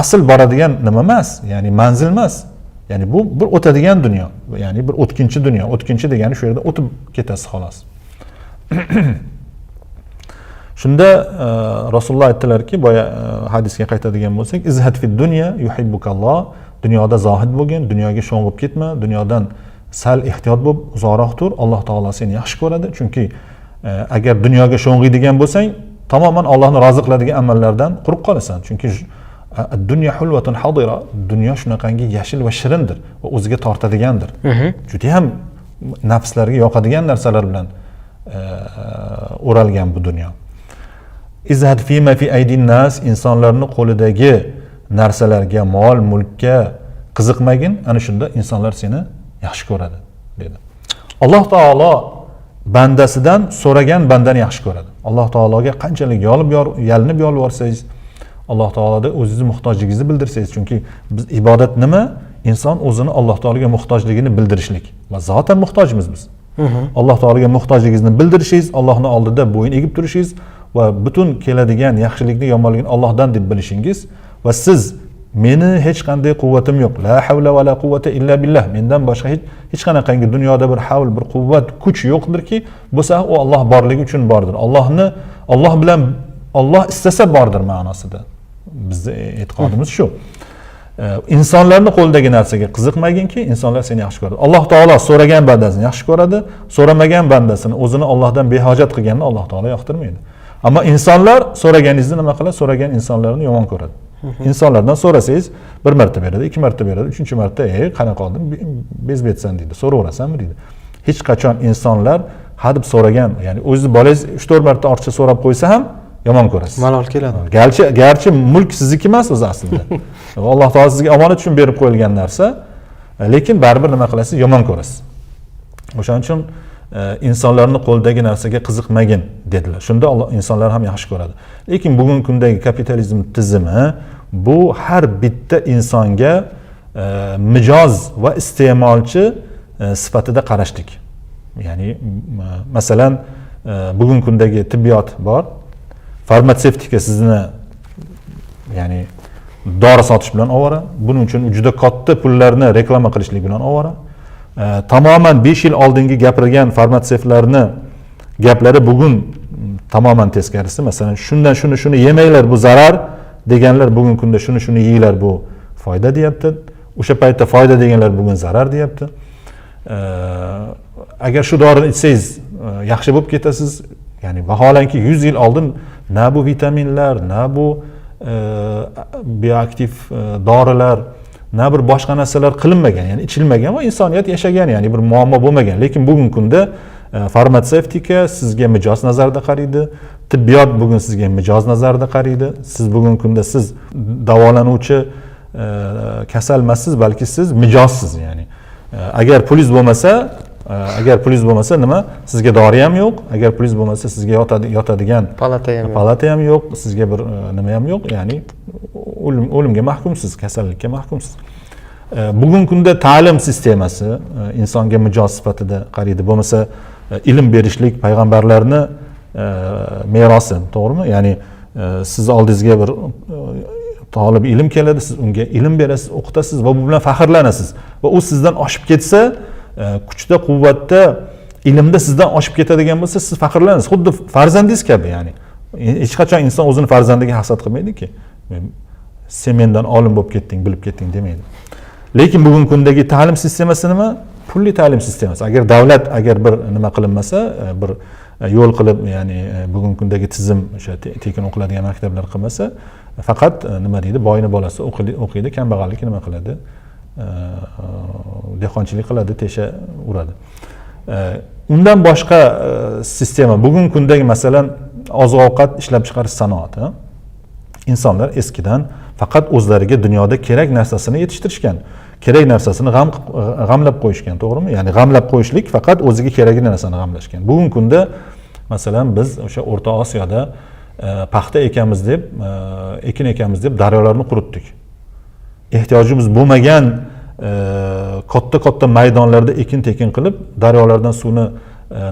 asl boradigan nima emas, ya'ni manzil emas. Ya'ni bu bir o'tadigan dunyo, ya'ni bir o'tkinchi dunyo. O'tkinchi degani shu yerda o'tib ketasiz xolos. Shunda Rasululloh aytdilarki, boya hadisga qaytadigan bo'lsak, izhad fid dunya yuhibbukalloh. Dunyoda zohid bo'lgin, dunyoga sho'ng'ib ketma, dunyodan sal ehtiyot bo'lib uzoqroq tur, Alloh taolo seni yaxshi ko'radi. Chunki agar dunyoga sho'ng'iydigan bo'lsang, tamoman Allohni rozi qiladigan amallardan quruq qolasan. Chunki dunyo hulvatun hadira, dunyo shunaqangi yashil va shirindir va o'ziga tortadigandir. Juda ham nafslarga yoqadigan narsalar bilan o'ralgan bu dunyo. Izhad fima fi aydin nas, insonlarning qo'lidagi narsalarga, mol, mulkka qiziqmagin, ana shunda insonlar seni yaxshi ko'radi dedi. Alloh taolo bandasidan so'ragan bandani yaxshi ko'radi. Alloh taologa qanchalik yalinib yolvorsangiz, Alloh taologa o'zingizni muhtojligingizni bildirsangiz, chunki biz ibodat nima? Inson o'zini Alloh taologa muhtojligini bildirishlik. Va zotan muhtojmiz biz. Alloh taologa muhtojligingizni bildirishingiz, Allohning oldida bo'yin egib turishingiz va butun keladigan yaxshilikni, yomonlikni Allohdan deb bilishingiz va siz meni hech qanday quvvatim yo'q. La havla va la quvvata illa billah. Mendan boshqa hech qanaqangi dunyoda bir havl, bir quvvat, kuch yo'qdirki, bo'lsa u Alloh borligi uchun bordir. Alloh bilan Alloh istasa bordir ma'nosida. Bizning e'tiqodimiz shu. İnsonlarning qo'lidagi narsaga qiziqmaginki, insonlar seni yaxshi ko'radi. Alloh taolo so'ragan bandasini yaxshi ko'radi, so'ramagan bandasini, o'zini Allohdan behojat qilganini Alloh taolo yoqtirmaydi. Ammo insonlar so'raganingizni nima qiladi? So'ragan insonlarni yomon ko'radi. İnsanlardan so'rasangiz, bir marta beradi, ikki marta beradi, uchinchi marta, qanaqa qolding, bezbetsan deydi, so'raverasanmi deydi. Hech qachon insonlar hadeb so'ragan, ya'ni o'zingiz bolangiz 3-4 marta ortiqcha so'rab qo'ysa ham yomon ko'rasiz. Malol keladi. Garchi mulk sizniki emas o'zi aslida. Alloh taolo sizga omonat uchun berib qo'yilgan narsa, lekin baribir nima qilasiz? Yomon ko'rasiz. O'shaning uchun insonlarning qo'lidagi narsaga qiziqmagin dedilar. Shunda Alloh insonlar ham yaxshi ko'radi. Lekin bugungi kundagi kapitalizm tizimi bu har bitta insonga mijoz va iste'molchi sifatida qarashlik. Ya'ni masalan bugungi kundagi tibbiyot bor. Farmatsevtika sizni ya'ni dori sotish bilan ovora. Buning uchun juda katta pullarni reklama qilishlik bilan ovora. Tamoman 5 yil oldingi gapirgan farmatsevtlarni gaplari bugun tamoman teskarisi. Masalan, shuni yemanglar, bu zarar deganlar bugungi kunda shuni yeyinglar, bu foyda deyapti. O'sha paytda foyda deganlar bugun zarar deyapti. Agar shu dorini ichsangiz yaxshi bo'lib ketasiz. Ya'ni vaholanki 100 yil oldin na bu vitaminlar, na bu bioaktiv dorilar, na bir boshqa narsalar qilinmagan, ya'ni ichilmagan va insoniyat yashagan, ya'ni bir muammo bo'lmagan. Lekin bugungi kunda farmatsevtika sizga mijoz nazarida qaraydi, tibbiyot bugun sizga mijoz nazarida qaraydi. Siz bugungi kunda siz davolanuvchi kasal emassiz, balki siz mijozsiz, ya'ni. Agar pulingiz bo'lmasa nima? Sizga dori ham yo'q. Agar pulingiz bo'lmasa sizga yotadigan palata ham yo'q, sizga bir nima ham yo'q, ya'ni o'limga mahkumsiz, kasallikka mahkumsiz. Bugungi kunda ta'lim sistemasi insonga mijoz sifatida qaraydi. Bo'lmasa ilm berishlik payg'ambarlarni merosi, to'g'rimi? Ya'ni siz oldingizga bir talib ilm keladi, siz unga ilm berasiz, o'qitasiz va bu bilan faxrlanasiz. Va u sizdan oshib ketsa, kuchda, quvvatda, ilmda sizdan oshib ketadigan bo'lsa, siz faxrlanasiz. Xuddi farzandingiz kabi, ya'ni. Hech qachon inson o'zini farzandiga hasad qilmaydi-ki. Sen mendan olim bo'lib ketding, bilib ketding demaydi. Lekin bugungi kundagi ta'lim sistemasi nima? Pulli ta'lim sistemasi. Agar davlat bir nima qilinmasa, bir yo'l qilib, ya'ni bugungi kundagi tizim o'sha tekin o'qiladigan maktablar qilmasa, faqat nima deydi, boyning bolasi o'qiydi, kambag'allik nima qiladi? Dehqonchilik qiladi, tesha uradi. Undan boshqa sistema bugungi kundagi masalan oziq-ovqat ishlab chiqarish sanoati. İnsanlar eskidan faqat o'zlariga dunyoda kerak narsasini yetishtirishgan. Kerak narsasini g'amlab qo'yishgan, to'g'rimi? Ya'ni g'amlab qo'yishlik faqat o'ziga kerakli narsani g'amlashgan. Bugungi kunda masalan biz o'sha O'rta Osiyoda paxta ekamiz deb, ekin ekamiz deb daryolarni quritdik. Ehtiyojimiz bo'lmagan katta maydonlarda ekin-tekin qilib, daryolardan suvni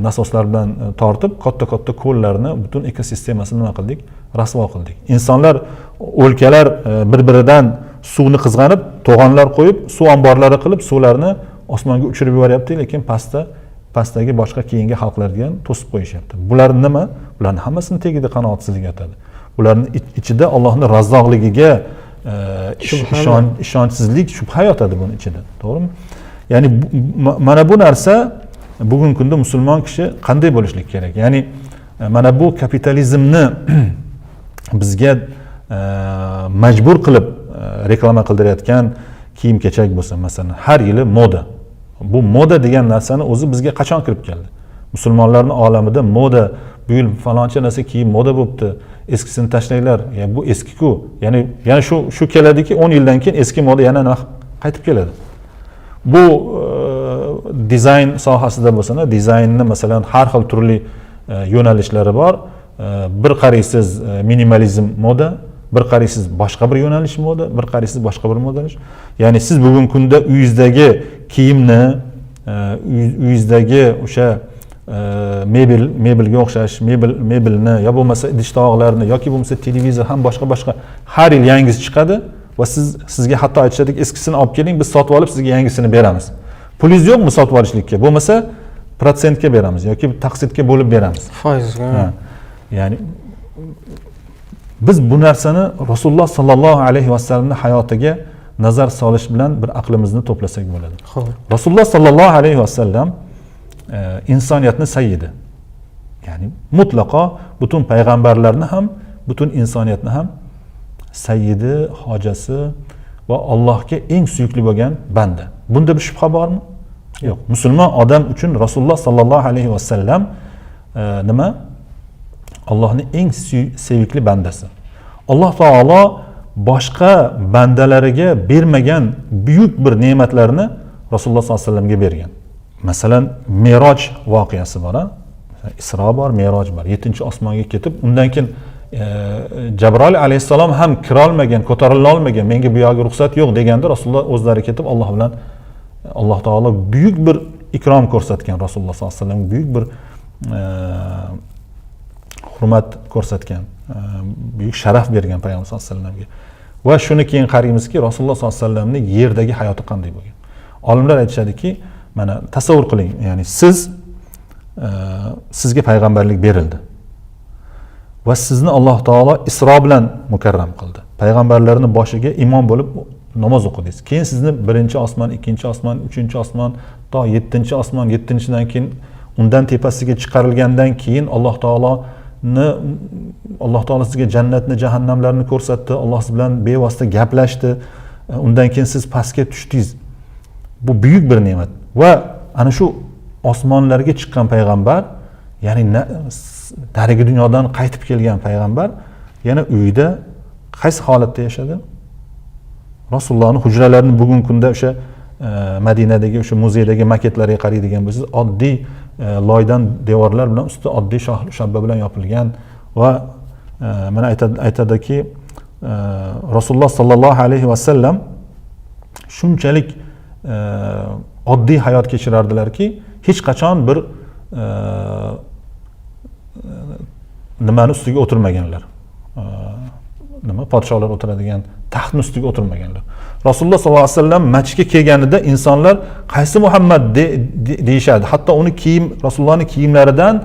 nasoslar bilan tortib, katta ko'llarni, butun ekosistemasini nima qildik? Rasvo qildik. Insonlar, o'lkalar bir-biridan suvni qizg'anib, to'g'onlar qo'yib, suv omborlari qilib, suvlarni osmonga uchirib yuboryapti, lekin pastdagi boshqa keyingi xalqlarga to'sib qo'yishyapti. Bular nima? Bularning hammasini tagida qanoatsizlik yotadi. Bularning ichida Allohning razzoqligiga ishonchsizlik, shubha yotadi buning ichida, to'g'rimi? Ya'ni mana bu narsa bugungi kunda musulmon kishi qanday bo'lishlik kerak? Ya'ni mana bu kapitalizmni bizga majbur qilib reklama qildirayotgan kiyim-kechak bo'lsa, masalan, har yili moda. Bu moda degan narsani o'zi bizga qachon kirib keldi? Musulmonlarning olamida moda, bu yil faloncha narsa kiyim moda bo'libdi, eskisini tashlanglar. Ya bu eski-ku. Ya'ni shu keladiki, 10 yildan keyin eski moda yana qaytib keladi. Bu dizayn sohasida bo'lsa, dizaynni masalan har xil turli yo'nalishlari bor. Bir qaraysiz minimalizm moda, bir qaraysiz boshqa bir yo'nalish moda, bir qaraysiz boshqa bir yo'nalish. Ya'ni siz bugungi kunda uyingizdagi kiyimni, uyingizdagi o'sha mebelga o'xshash mebelni, yo bo'lmasa idish-tovoqlarni yoki bo'lmasa televizor ham boshqa har yil yangisi chiqadi va sizga hatto aytishadiki, eskisini olib keling, biz sotib olib sizga yangisini beramiz. Pulingiz yo'qmi sotib olishlikka? Bo'lmasa protsentga beramiz yoki taqsidga bo'lib beramiz. Foizga. Ya'ni biz bu narsani Rasululloh sallallohu alayhi vasallamning hayotiga nazar solish bilan bir aqlimizni to'plasak bo'ladi. Xo'p. Rasululloh sallallohu alayhi vasallam insoniyatning sayyidi. Ya'ni mutlaqo butun payg'ambarlarni ham, butun insoniyatni ham sayyidi, hojasi va Allohga eng suyukli bo'lgan banda. Bunda bir shubha bormi? Yo'q. Musulmon odam uchun Rasululloh sallallohu alayhi vasallam nima? Allohning eng sevikli bandasi. Alloh taolo boshqa bandalariga bermagan buyuk bir ne'matlarni Rasululloh sallallohu alayhi vasallamga bergan. Masalan, Meroj voqeasi bor, Isro bor, Meroj bor. 7-osmonga ketib, undan keyin Jabroil alayhissalom ham kira olmagan, ko'tarila olmagan, menga bu yoqqa ruxsat yo'q deganda Rasululloh o'zlari ketib Alloh bilan Alloh taolo buyuk bir ikrom ko'rsatgan, Rasululloh sallallohu alayhi vasallam buyuk bir hurmat ko'rsatgan, buyuk sharaf bergan payg'ambar sollallohu alayhi vasallamga. Va shuni keyin qaraymizki, Rasululloh sollallohu alayhi vasallamning yerdagi hayoti qanday bo'lgan. Olimlar aytishadiki, mana tasavvur qiling, ya'ni sizga payg'ambarlik berildi. Va sizni Alloh taolo Isro bilan mukarram qildi. Payg'ambarlarning boshiga imom bo'lib namoz o'qidingiz. Keyin sizni 1-osmon, 2-osmon, 3-osmon, to 7-osmon, 7-dan keyin undan tepasiga chiqarilgandan keyin Alloh taolo sizga jannatni, jahannamlarni ko'rsatdi. Alloh siz bilan bevosita gaplashdi. Undan keyin siz pastga tushdingiz. Bu buyuk bir ne'mat. Va ana shu osmonlarga chiqqan payg'ambar, ya'ni darigi dunyodan qaytib kelgan payg'ambar yana uyida qaysi holatda yashadi? Rasulullohning hujralarini bugungi kunda o'sha Madinadagi o'sha muzeydagi maketlarga qaraydigan bo'lsangiz, oddiy loydan devorlar bilan usti oddiy shabba bilan yopilgan va mana aytadiki, Rasululloh sallallohu alayhi vasallam shunchalik oddiy hayot kechirardilarki, hech qachon bir nimani ustiga o'tirmaganlar. Podsholar o'tiradigan taxtning ustiga o'tirmaganlar. Rasululloh sallallohu alayhi vasallam masjidga kelganida insonlar qaysi Muhammad deyishadi. Hatto uni Rasulullohning kiyimlaridan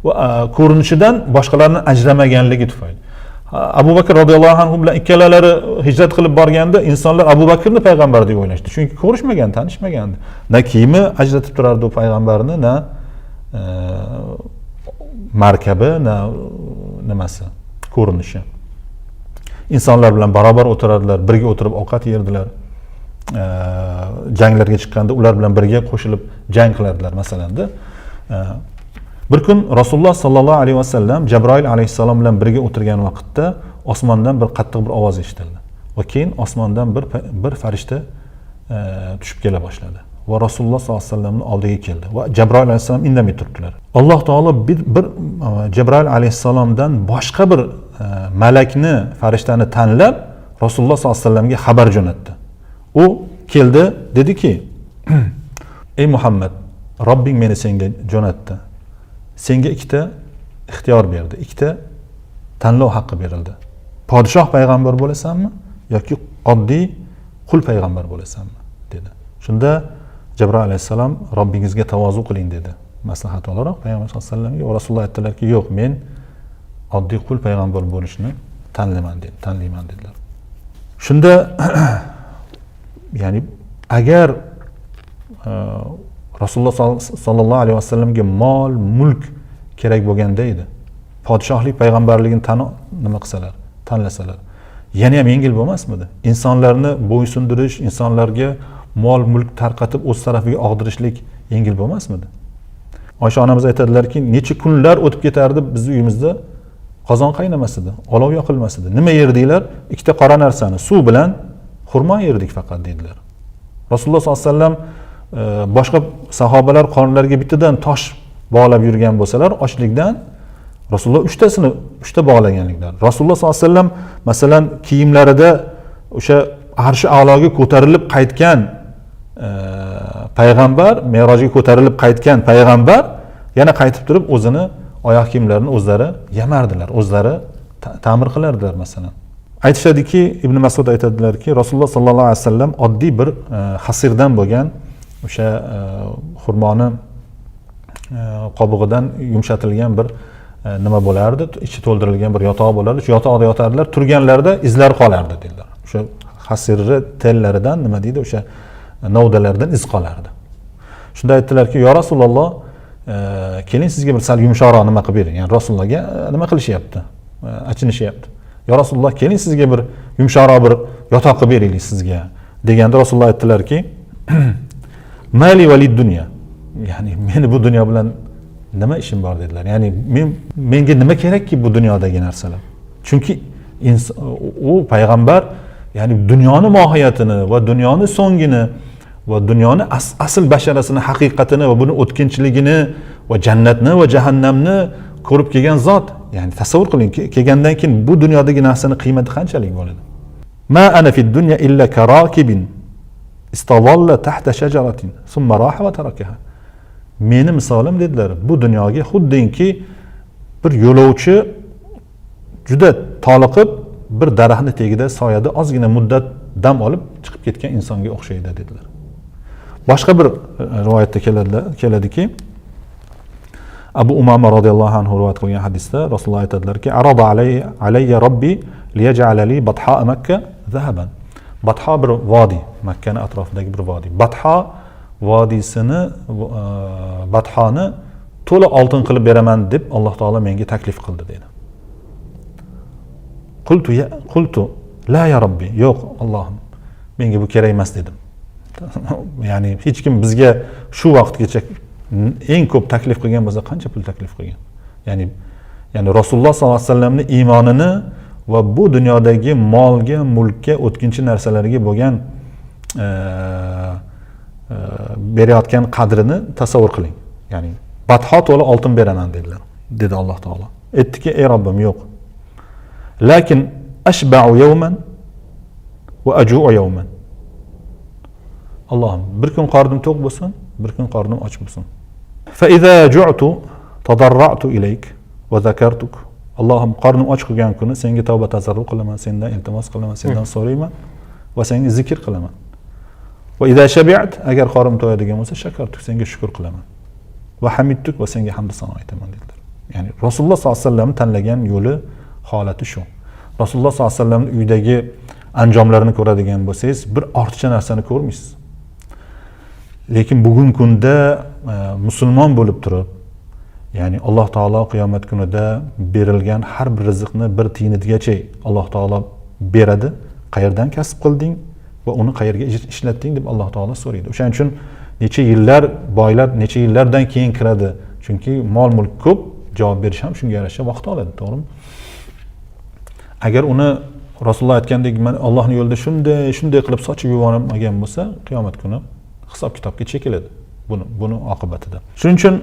va ko'rinishidan boshqalardan ajramaganligi tufayli. Abu Bakr radhiyallohu anhu bilan ikkalalari hijrat qilib borganda insonlar Abu Bakrni payg'ambar deb o'ylashdi. Chunki ko'rishmagan, tanishmagandi. Na kiyimi ajratib turardi u payg'ambarni, na markabi, na nimasi, ko'rinishi. İnsanlar bilan barobar o'tirardilar, birga o'tirib ovqat yerdilar. Janglarga chiqqanda ular bilan birga qo'shilib jang qilardilar masalanda. Bir kun Rasululloh sallallohu alayhi vasallam Jabroil alayhissalom bilan birga o'tirgan vaqtda osmondan bir qattiq bir ovoz eshitildi. Va keyin osmondan bir farishta tushib kela boshladi. Va Rasululloh sallallohu alayhi vasallamning oldiga keldi va Jabroil alayhissalom indamay turibdilar. Alloh taolo bir Jabroil alayhissalomdan boshqa bir malakni, farishtani tanlab Rasululloh sollallohu alayhi vasallamga xabar jo'natdi. U keldi, dediki: "Ey Muhammad, Robbing meni senga jo'natdi. Senga ikkita ixtiyor berdi, ikkita tanlov haqqi berildi. Podshoh payg'ambar bo'lasanmi yoki oddiy qul payg'ambar bo'lasanmi?" dedi. Shunda Jibril alayhissalom Robbingizga tavozu qiling dedi. Maslahat olaroq payg'ambar sollallohu alayhi vasallamga Rasululloh aytdilarki, "Yo'q, men oddiy qul payg'ambar bo'lishni tanlayman dedilar. Shunda ya'ni agar Rasululloh sollallohu alayhi vasallamga mol, mulk kerak bo'lganda edi, podshohlik payg'ambarligini nima qilsalar, tanlasalar, yana ham yengil bo'lmasmidi? Insonlarni bo'ysundirish, insonlarga mol, mulk tarqatib o'z tarafiga og'dirishlik yengil bo'lmasmidi? Oysha onamiz aytadilarki, necha kunlar o'tib ketardi biz uyimizda qozon qaynamas edi, olov yoqilmas edi. Nima yerdinglar? Ikkita qora narsani, suv bilan xurmo yerdik faqat dedilar. Rasululloh sollallohu alayhi vasallam boshqa sahobalar qornlariga bittadan tosh bog'lab yurgan bo'lsalar, ochlikdan Rasululloh uchta bog'laganliklar. Rasululloh sollallohu alayhi vasallam masalan kiyimlarida o'sha arshi a'loga ko'tarilib qaytgan payg'ambar, Me'rojga ko'tarilib qaytgan payg'ambar yana qaytib turib o'zini oyoq kiyimlarini o'zlari yamardilar, o'zlari ta'mir qilardilar masalan. Aytishadiki, Ibn Mas'ud aytadilarki, Rasululloh sollallohu alayhi vasallam oddiy bir hasirdan bo'lgan o'sha xurmoni qobig'idan yumshatilgan bir nima bo'lardi, ichi to'ldirilgan bir yotoq bo'lardi. Shu yotoqda yotardilar, turganlarida izlar qolardi dedilar. O'sha hasirni tellaridan nima deydi, o'sha novdalardan iz qolardi. Shunda aytdilarki, "Ya Rasululloh, keling sizga bir sal yumshoqroq nima qilib bering." Ya'ni Rasulullohga nima qilishyapti? Achinishyapti. "Ya Rasululloh, keling sizga bir yumshoqroq bir yotoq qilib beraylik sizga." Deganda Rasululloh aytdilarki, "Mali valid dunya." Ya'ni meni bu dunyo bilan nima ishim bor dedilar. Ya'ni menga nima kerakki bu dunyodagi narsalar? Chunki u payg'ambar ya'ni dunyoni mohiyatini va dunyoni so'ngini va dunyoni asl basharasini, haqiqatini va buni o'tkinchiligini va jannatni va jahannamni ko'rib kelgan zot. Ya'ni tasavvur qiling, kelgandan keyin bu dunyodagi narsaning qiymati qanchalik bo'ladi? "Ma ana fid dunya illa karakibin istawalla tahta shajaratin summa raha va tarakaha." Meni misolim dedilar, bu dunyoga xuddinki bir yo'lovchi juda toliqib bir daraxtning tagida soyada ozgina muddat dam olib chiqib ketgan insonga o'xshaydi dedilar. Boshqa bir rivoyatda keladiki, Abu Umama radhiyallohu anhu rivoyat qilgan hadisda Rasululloh aytadilarki, "Arada alayya Robbi liyaj'ala li Batha Makka zahaban." Batha bir vodiy, Makkaning atrofidagi bir vodiy. Batha vodiysini, Bathani to'la oltin qilib beraman deb Alloh taolo menga taklif qildi dedi. Qultu la ya Robbi, yo'q Allohim, menga bu kerak emas dedim. Ya'ni hech kim bizga shu vaqtgacha eng ko'p taklif qilgan bo'lsa qancha pul taklif qilgan? Ya'ni Rasululloh sollallohu alayhi vasallamning iymonini va bu dunyodagi molga, mulkka, o'tkinchi narsalarga bo'lgan berayotgan qadrini tasavvur qiling. Ya'ni Batho to'la oltin beraman dedilar, dedi Alloh taolo. Aytdiki, ey Robbim, yo'q. Lakin ashba'u yawman va aju'u yawman. Allohim, bir kun qornim to'q bo'lsin, bir kun qornim och bo'lsin. Fa idza ju'tu tadarra'tu ilayk va zakartuk. Allohim, qornim och qilgan kuni senga tavba tazarru qilaman, sendan iltimos qilaman, sendan so'rayman va senga zikr qilaman. Va idza shabi'at, agar qornim to'yadigan bo'lsa, shakartuk, senga shukr qilaman. Va hamidtuk, va senga hamd sano aytaman dedilar. Ya'ni Rasululloh sollallohu alayhi vasallam tanlagan yo'li holati shu. Rasululloh sollallohu alayhi vasallam uydagi anjomlarini ko'radigan bo'lsangiz, bir ortiqcha narsani ko'rmaysiz. Lekin bugungi kunda musulmon bo'lib turib, ya'ni Alloh taolo qiyomat kunida berilgan har bir rizqni bir tiyingacha Alloh taolo beradi. Qayerdan kasb qilding va uni qayerga ishlatding deb Alloh taolo so'raydi. O'shaning uchun necha yillar boylar necha yillardan keyin kiradi. Chunki mol mulk ko'p, javob berish ham shunga yarasha vaqt oladi, to'g'rimi? Agar uni Rasululloh aytgandek, men Allohning yo'lida shunday qilib sochib yubormagan bo'lsa, qiyomat kuni hisob kitobga chekiladi buni oqibatida. Shuning uchun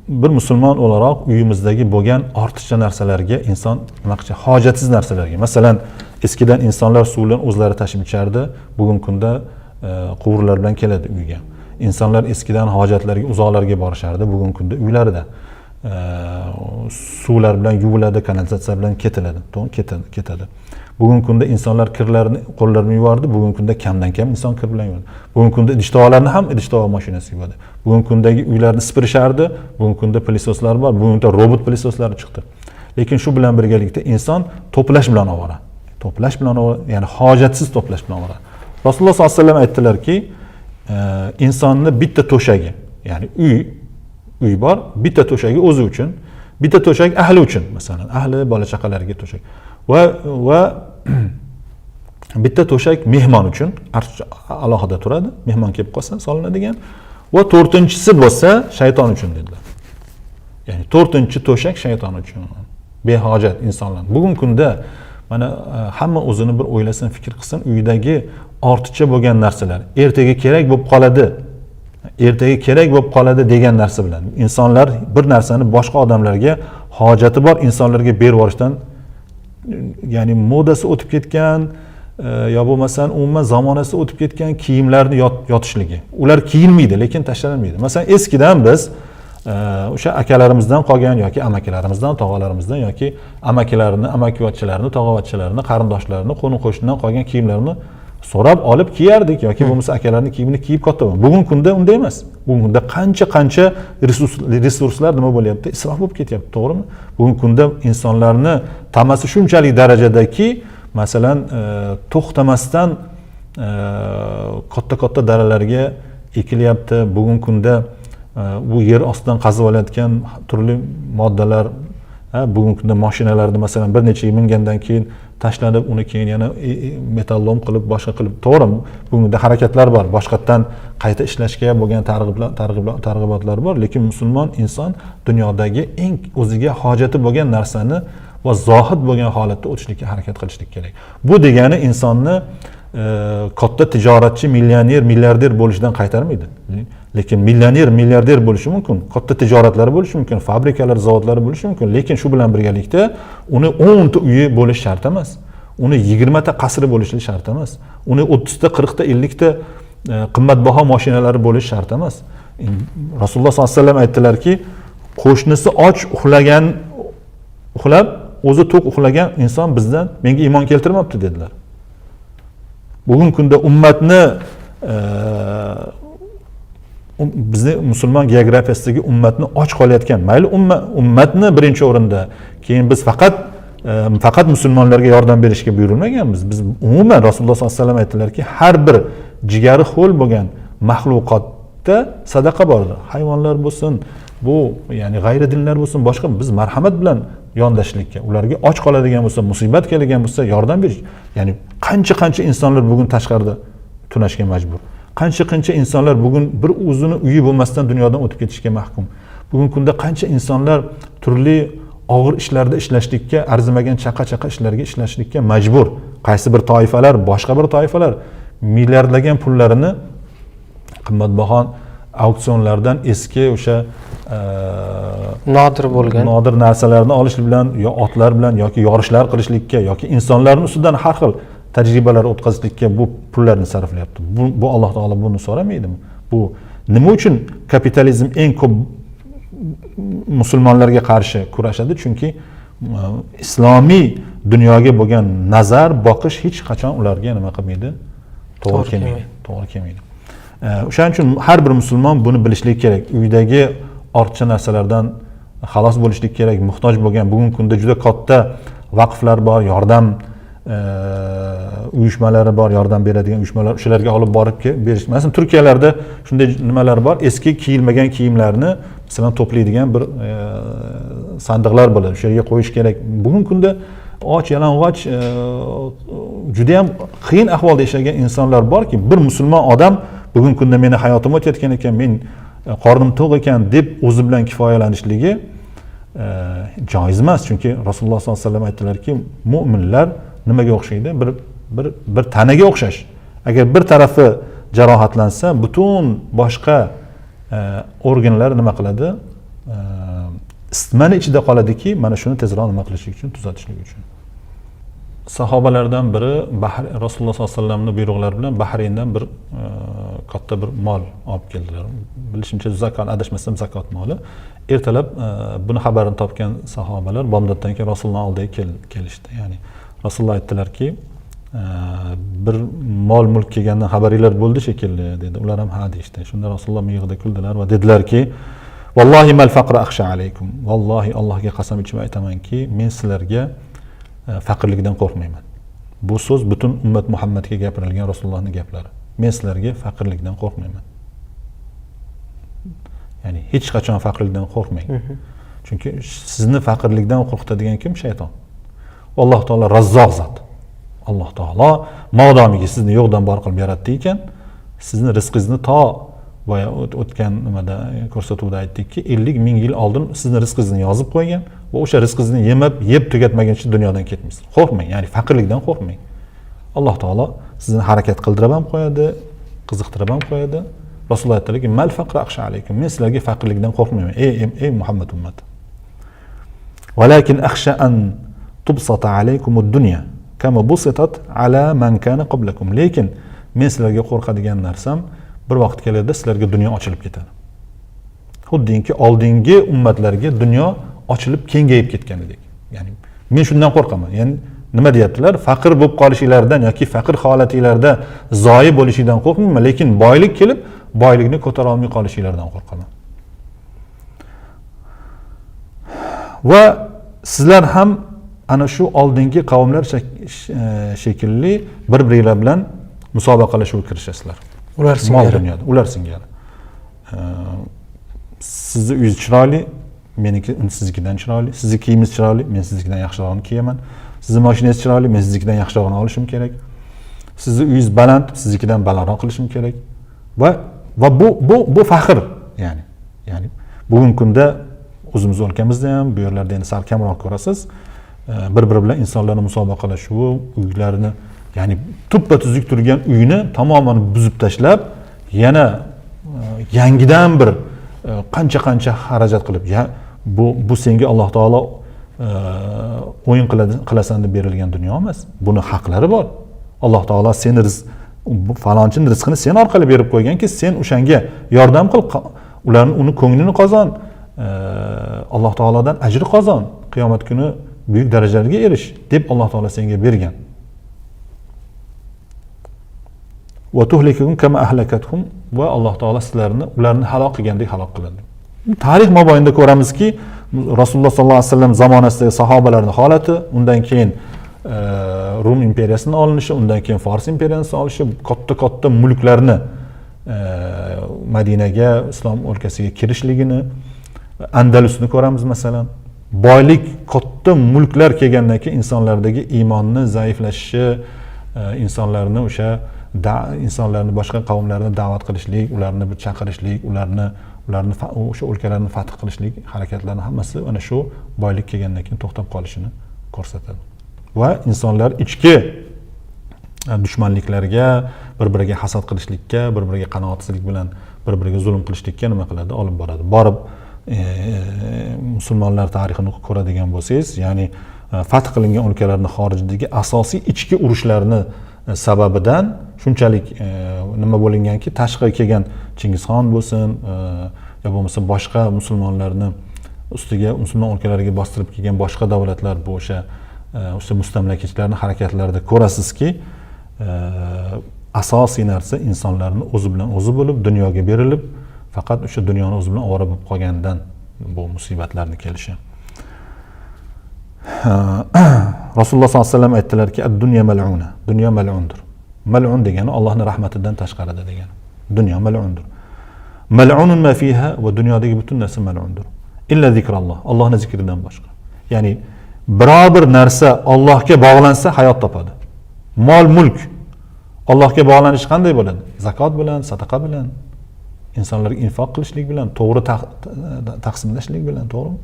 bir musulmon o'laroq uyimizdagi bo'lgan ortiqcha narsalarga inson nima qilsa, hojatsiz narsalarga, masalan, eskidan insonlar suvni o'zlari tashib ichardi, bugungi kunda quvurlar bilan keladi uyga. İnsanlar eskidan hojatlarga, uzoqlarga borishardi, bugungi kunda uylarida suvlar bilan yuviladi, kanalizatsiya bilan ketadi. Bugungi kunda insonlar kirlarini qo'llarini yuvardi, bugungi kunda kamdan kam inson kir bilan yuvadi. Bugungi kunda idish-tovoqlarni ham idish-tovoq mashinasi yuvadi. Bugungi kundagi uylarni sipirishardi, bugungi kunda plisoslar bor, bugungi kunda robot plisoslar chiqdi. Lekin shu bilan birgalikda inson to'plash bilan ovora. To'plash bilan ovora, ya'ni hojatsiz to'plash bilan ovora. Rasululloh sollallohu alayhi vasallam aytdilarki, insonni bitta to'shagi, ya'ni uy bor, bitta to'shagi o'zi uchun, bitta to'shak ahli uchun, masalan, ahli bola chaqalariga to'shak va bitta to'shak mehmon uchun alohida turadi, mehmon kelib qolsa solinadigan, va to'rtinchisi bo'lsa shayton uchun dedilar. Ya'ni to'rtinchi to'shak shayton uchun. Behojat insonlar. Bugungi kunda mana hamma o'zini bir o'ylasin, fikr qilsin, uyidagi ortiqcha bo'lgan narsalar ertaga kerak bo'lib qoladi. Ertaga kerak bo'lib qoladi degan narsa bilan insonlar bir narsani boshqa odamlarga hojati bor insonlarga berib yuborishdan, ya'ni modasi o'tib ketgan yo bo'lmasam umuman zamonasi o'tib ketgan kiyimlarni yotishligi. Ular kiyilmaydi, lekin tashlanmaydi. Masalan, eskidan biz o'sha akalarimizdan qolgan yoki amakilarimizdan, tog'alarimizdan yoki amakilarini, amakivachchilarini, tog'avachchilarini, qarindoshlarini, qo'ni-qo'shnidan qolgan kiyimlarini so'rab olib kiyardik yoki bo'lmasa akalarning kiyimini kiyib katta bo'lgan. Bugungi kunda unday emas. Bugungi kunda qancha resurslar nima bo'lyapti? Isrof bo'lib ketyapti, to'g'rimi? Bugungi kunda insonlarni tamasi shunchalik darajadaki, masalan, to'xtamasdan katta daralarga ekilyapti. Bugungi kunda bu yer ostidan qazib olayotgan turli moddalar, bugungi kunda mashinalarni masalan bir necha yil mingandan keyin tashlanib, uni keyin yana metallom qilib, boshqa qilib, to'g'rimi? Bugungi harakatlar bor, boshqatdan qayta ishlashga bo'lgan targ'ibotlar bor, lekin musulmon inson dunyodagi eng o'ziga hojati bo'lgan narsani va zohid bo'lgan holatda o'tishlikka harakat qilishlik kerak. Bu degani insonni katta tijoratchi, millioner, milliarder bo'lishidan qaytarmaydi. Lekin millioner, milliarder bo'lishi mumkin, katta tijoratlari bo'lishi mumkin, fabrikalar, zavodlari bo'lishi mumkin, lekin shu bilan birgalikda uni 10 ta uyi bo'lish shart emas. Uni 20 ta qasri bo'lishi shart emas. Uni 30 ta, 40 ta, 50 ta qimmatbaho mashinalari bo'lishi shart emas. Rasululloh sollallohu alayhi vasallam aytdilarki, qo'shnisi och uxlab, o'zi to'q uxlagan inson bizdan menga iymon keltirmabdi dedilar. Bugungi kunda ummatni bizni musulmon geografiyasidagi ummatni och qolayotgan, mayli ummatni birinchi o'rinda, keyin biz faqat musulmonlarga yordam berishga buyurilmaganmiz. Biz umuman Rasululloh sollallohu alayhi vasallam aytdilarki, har bir jigari ho'l bo'lgan mahluqotda sadaqa bordir. Hayvonlar bo'lsin, bu ya'ni g'ayri dinlar bo'lsin, boshqa biz marhamat bilan yondashlikka, ularga och qoladigan bo'lsa, musibat keladigan bo'lsa yordam berish. Ya'ni qancha insonlar bugun tashqarida tunashga majbur. Qancha insonlar bugun bir o'zini uyi bo'lmasdan dunyodan o'tib ketishga mahkum. Bugungi kunda qancha insonlar turli og'ir ishlarda ishlashlikka, arzimagan chaqa ishlarga ishlashlikka majbur. Qaysi bir toifalar, boshqa bir toifalar milliardlagan pullarini qimmatbaho auksionlardan eski o'sha nodir narsalarni olish bilan, yo otlar bilan yoki yorishlar qilishlikka yoki insonlarning ustidan har xil tajribalar o'tkazishlikka bu pullarni sarflayapti. Bu Alloh taolo buni so'ramaydimi? Bu nima uchun kapitalizm eng ko'p musulmonlarga qarshi kurashadi? Chunki islomiy dunyoga bo'lgan nazar, boqish hech qachon ularga nima qilmaydi? To'g'ri kelmaydi. O'shaning uchun har bir musulmon buni bilishligi kerak. Uydagi ortiqcha narsalardan xalos bo'lishlik kerak. Muhtoj bo'lgan bugungi kunda juda katta vaqflar bor, yordam uyushmalari bor, yordam beradigan uyushmalar, o'shalarga olib borib berish. Masalan, Turkiyalarda shunday nimalar bor, eski kiyilmagan kiyimlarni masalan to'playdigan bir sandiqlar bo'ladi. O'sha yerga qo'yish kerak. Bugungi kunda och, yalang'och, juda ham qiyin ahvolda yashagan insonlar borki, bir musulmon odam bugungi kunda meni hayotim o'tayotgan ekan, men qornim to'q ekan deb o'zi bilan kifoyalanishligi joiz emas. Chunki Rasululloh sollallohu alayhi vasallam aytdilarki, mu'minlar nimaga o'xshaydi? Bir tanaga o'xshash. Agar bir tarafi jarohatlansa, butun boshqa organlar nima qiladi? isitmani ichida qoladiki, mana shuni tezroq nima qilishlik uchun, tuzatishlik uchun. Sahobalardan biri Rasululloh sollallohu alayhi vasallamning buyruqlari bilan Bahrayndan bir katta bir mol olib keldilar. Bilishimcha zakot, adashmasam zakot moli. Ertalab buni xabarini topgan sahobalar bomdoddan keyin Rasululloh oldiga kelishdi. Ya'ni Rasululloh aytdilarki, bir mol mulk kelgandan xabaringlar bo'ldi shekilli dedi. Ular ham ha deyishdi. Shunda Rasululloh miyig'ida kuldilar va dedilarki, "Vallohi mal faqra akhsha alaykum." Vallohi Allohga qasam ichib aytamanki, men sizlarga faqirlikdan qo'rqmayman. Bu so'z butun ummat Muhammadga gapirilgan Rasulullohning gaplari. Men sizlarga faqirlikdan qo'rqmayman. Ya'ni hech qachon faqirlikdan qo'rqmang. Chunki sizni faqirlikdan qo'rqitadigan kim? Shayton. Alloh taolo Razzoq zot. Alloh taolo modomiki sizni yo'qdan bor qilib yaratdi ekan, sizni rizqingizni to boya o'tgan nimada ko'rsatuvda aytdikki, 50 ming yil oldin sizni rizqingizni yozib qo'ygan va o'sha rizqingizni yeb tugatmaguncha dunyodan ketmaysiz. Qo'rqmang, ya'ni faqirlikdan qo'rqmang. Alloh taolo sizni harakat qildirib ham qo'yadi, qiziqtirib ham qo'yadi. Rasululloh aytdilarki, "Mal faqra akhsha alaykum." Men sizlarga faqirlikdan qo'rqmayman. Ey Muhammad ummati. Walakin akhsha an tubsata alaykum ad-dunya kama busitat ala man kana qablakum. Lekin men sizlarga qo'rqadigan narsam, bir vaqt keladi sizlarga dunyo ochilib ketadi. Xuddinki oldingi ummatlarga dunyo ochilib kengayib ketganidek. Ya'ni men shundan qo'rqaman. Ya'ni nima deyaptilar? Faqir bo'lib qolishinglardan yoki faqir holatinglarda zoyi bo'lishidan qo'rqmayman, lekin boylik kelib, boylikni ko'tara olmay qolishinglardan qo'rqaman. Va sizlar ham ana shu oldingi qavmlar shekilli bir-biringlar bilan musobaqalashuvga kirishasizlar. Ular singari. Dunyoda, ular singari. Sizni uyingiz chiroyli, meniki siznikidan chiroyli. Sizni kiyimingiz chiroyli, men siznikidan yaxshirog'ini kiyaman. Sizni mashinangiz chiroyli, men siznikidan yaxshirog'ini olishim kerak. Sizni uyingiz baland, siznikidan balandroq qilishim kerak. Va bu faxr, ya'ni bugungi kunda o'zimiz o'lkamizda ham, bu yerlarda endi sal kamroq ko'rasiz. Bir-biri bilan insonlarning musobaqalashuvi, uylarini, ya'ni tuppa-tuzuk turgan uyni tamoman buzib tashlab, yana yangidan bir qancha xarajat qilib, bu senga Alloh taolo o'yin qilasan deb berilgan dunyo emas. Buni haqlari bor. Alloh taolo seni falonchining rizqini sen orqali berib qo'yganki, sen o'shanga yordam qil, uni ko'nglini qozon, Alloh taolodan ajr qozon, qiyomat kuni buyuk darajalarga erish deb Alloh taolo senga bergan. Va tuhlikukum kama ahlakathum, va Alloh taolo sizlarni ularni halok qilgandek halok qiladi. Tarix mobaynida ko'ramizki, Rasululloh sollallohu alayhi vasallam zamonasidagi sahobalarning holati, undan keyin Rum imperiyasining olinishi, undan keyin Fors imperiyasining olinishi, katta mulklarni Madinaga, islom o'lkasiga kirishligini, Andalusni ko'ramiz masalan. Boylik, katta mulklar kelgandan keyin insonlardagi iymonni zaiflashishi, insonlarni insonlarni boshqa qavmlarni da'vat qilishlik, ularni bir chaqirishlik, ularni o'sha o'lkalarni fath qilishlik harakatlarini hammasi ana shu boylik kelgandan keyin to'xtab qolishini ko'rsatadi. Va insonlar ichki dushmanliklarga, bir-biriga hasad qilishlikka, bir-biriga qanoatsizlik bilan bir-biriga zulm qilishlikka nima qiladi? Olib boradi. Borib musulmonlar tarixini ko'radigan bo'lsangiz, ya'ni fath qilingan o'lkalarning xorijdagi asosiy ichki urushlarni sababidan shunchalik nima bo'linganki, tashqi kelgan Chingizxon bo'lsin, yo bo'lmasa boshqa musulmonlarni ustiga, musulmon o'lkalariga bostirib kelgan boshqa davlatlar, bu o'sha mustamlakachilarning harakatlarida ko'rasizki, asosiy narsa insonlarning o'zi bilan o'zi bo'lib, dunyoga berilib, faqat o'sha dunyoni o'zi bilan ovora bo'lib qolgandan bu musibatlarni kelishi. Rasululloh sollallohu alayhi vasallam aytdilarki, ad-dunya mal'una. Dunyo mal'undir. Mal'un degani Allohning rahmatidan tashqarida degani. Dunyo mal'undir. Mal'unun ma fiha, va dunyodagi butun narsa mal'undir. Illa zikralloh. Allohning zikridan boshqa. Ya'ni biror bir narsa Allohga bog'lansa hayot topadi. Mol, mulk Allohga bog'lanish qanday bo'ladi? Zakot bilan, sadaqa bilan, insonlarga infoq qilishlik bilan, to'g'ri taqsimlashlik bilan, to'g'rimi?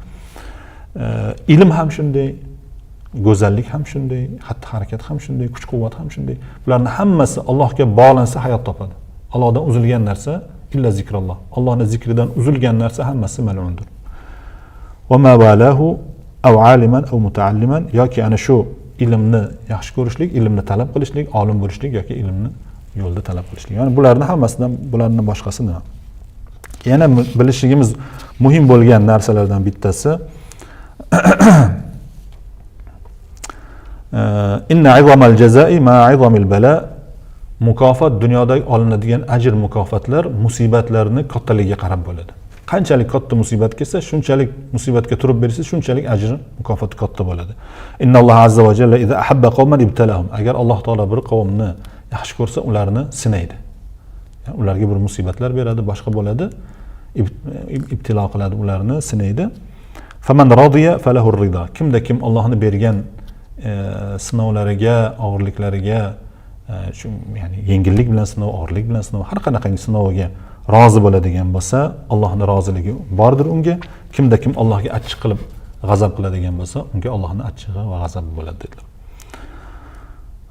Ilm ham shunday, go'zallik ham shunday, xatti-harakat ham shunday, kuch-quvvat ham shunday. Bularning hammasi Allohga bog'lansa hayot topadi. Allohdan uzilgan narsa illa zikralloh. Allohning zikridan uzilgan narsa hammasi mal'undir. وما والاه أو عالما أو متعلما yoki ana shu ilmni yaxshi ko'rishlik, ilmni talab qilishlik, olim bo'lishlik yoki ilmni yo'lda talab qilishlik. Ya'ni bularning hammasidan bularning boshqasi nima? Yana bilishligimiz muhim bo'lgan narsalardan bittasi inna izamal jazai ma izamil bala. Mukofot dunyodagi olinadigan ajr mukofotlar musibatlarni kattaligiga qarab bo'ladi. Qanchalik katta musibat kelsa, shunchalik musibatga turib bersangiz, shunchalik ajr mukofoti katta bo'ladi. Innalloh azza va jalla iza ahabba qawman ibtalahum. Agar Alloh taolo bir qavmni yaxshi ko'rsa, ularni sinaydi. Yani ularga bir musibatlar beradi, boshqa bo'ladi, ibtilo qiladi, ularni sinaydi. Faman radiya falahu ar-rida. Kimda kim Allohning bergan sinovlariga, og'irliklariga, shu ya'ni yengillik bilan sinov, og'irlik bilan sinov, har qanaqangi sinovga rozi bo'ladigan bo'lsa, Allohning roziligi bordir unga. Kimda kim Allohga achchiq qilib g'azab qiladigan bo'lsa, unga Allohning achchig'i va g'azabi bo'ladi dedilar.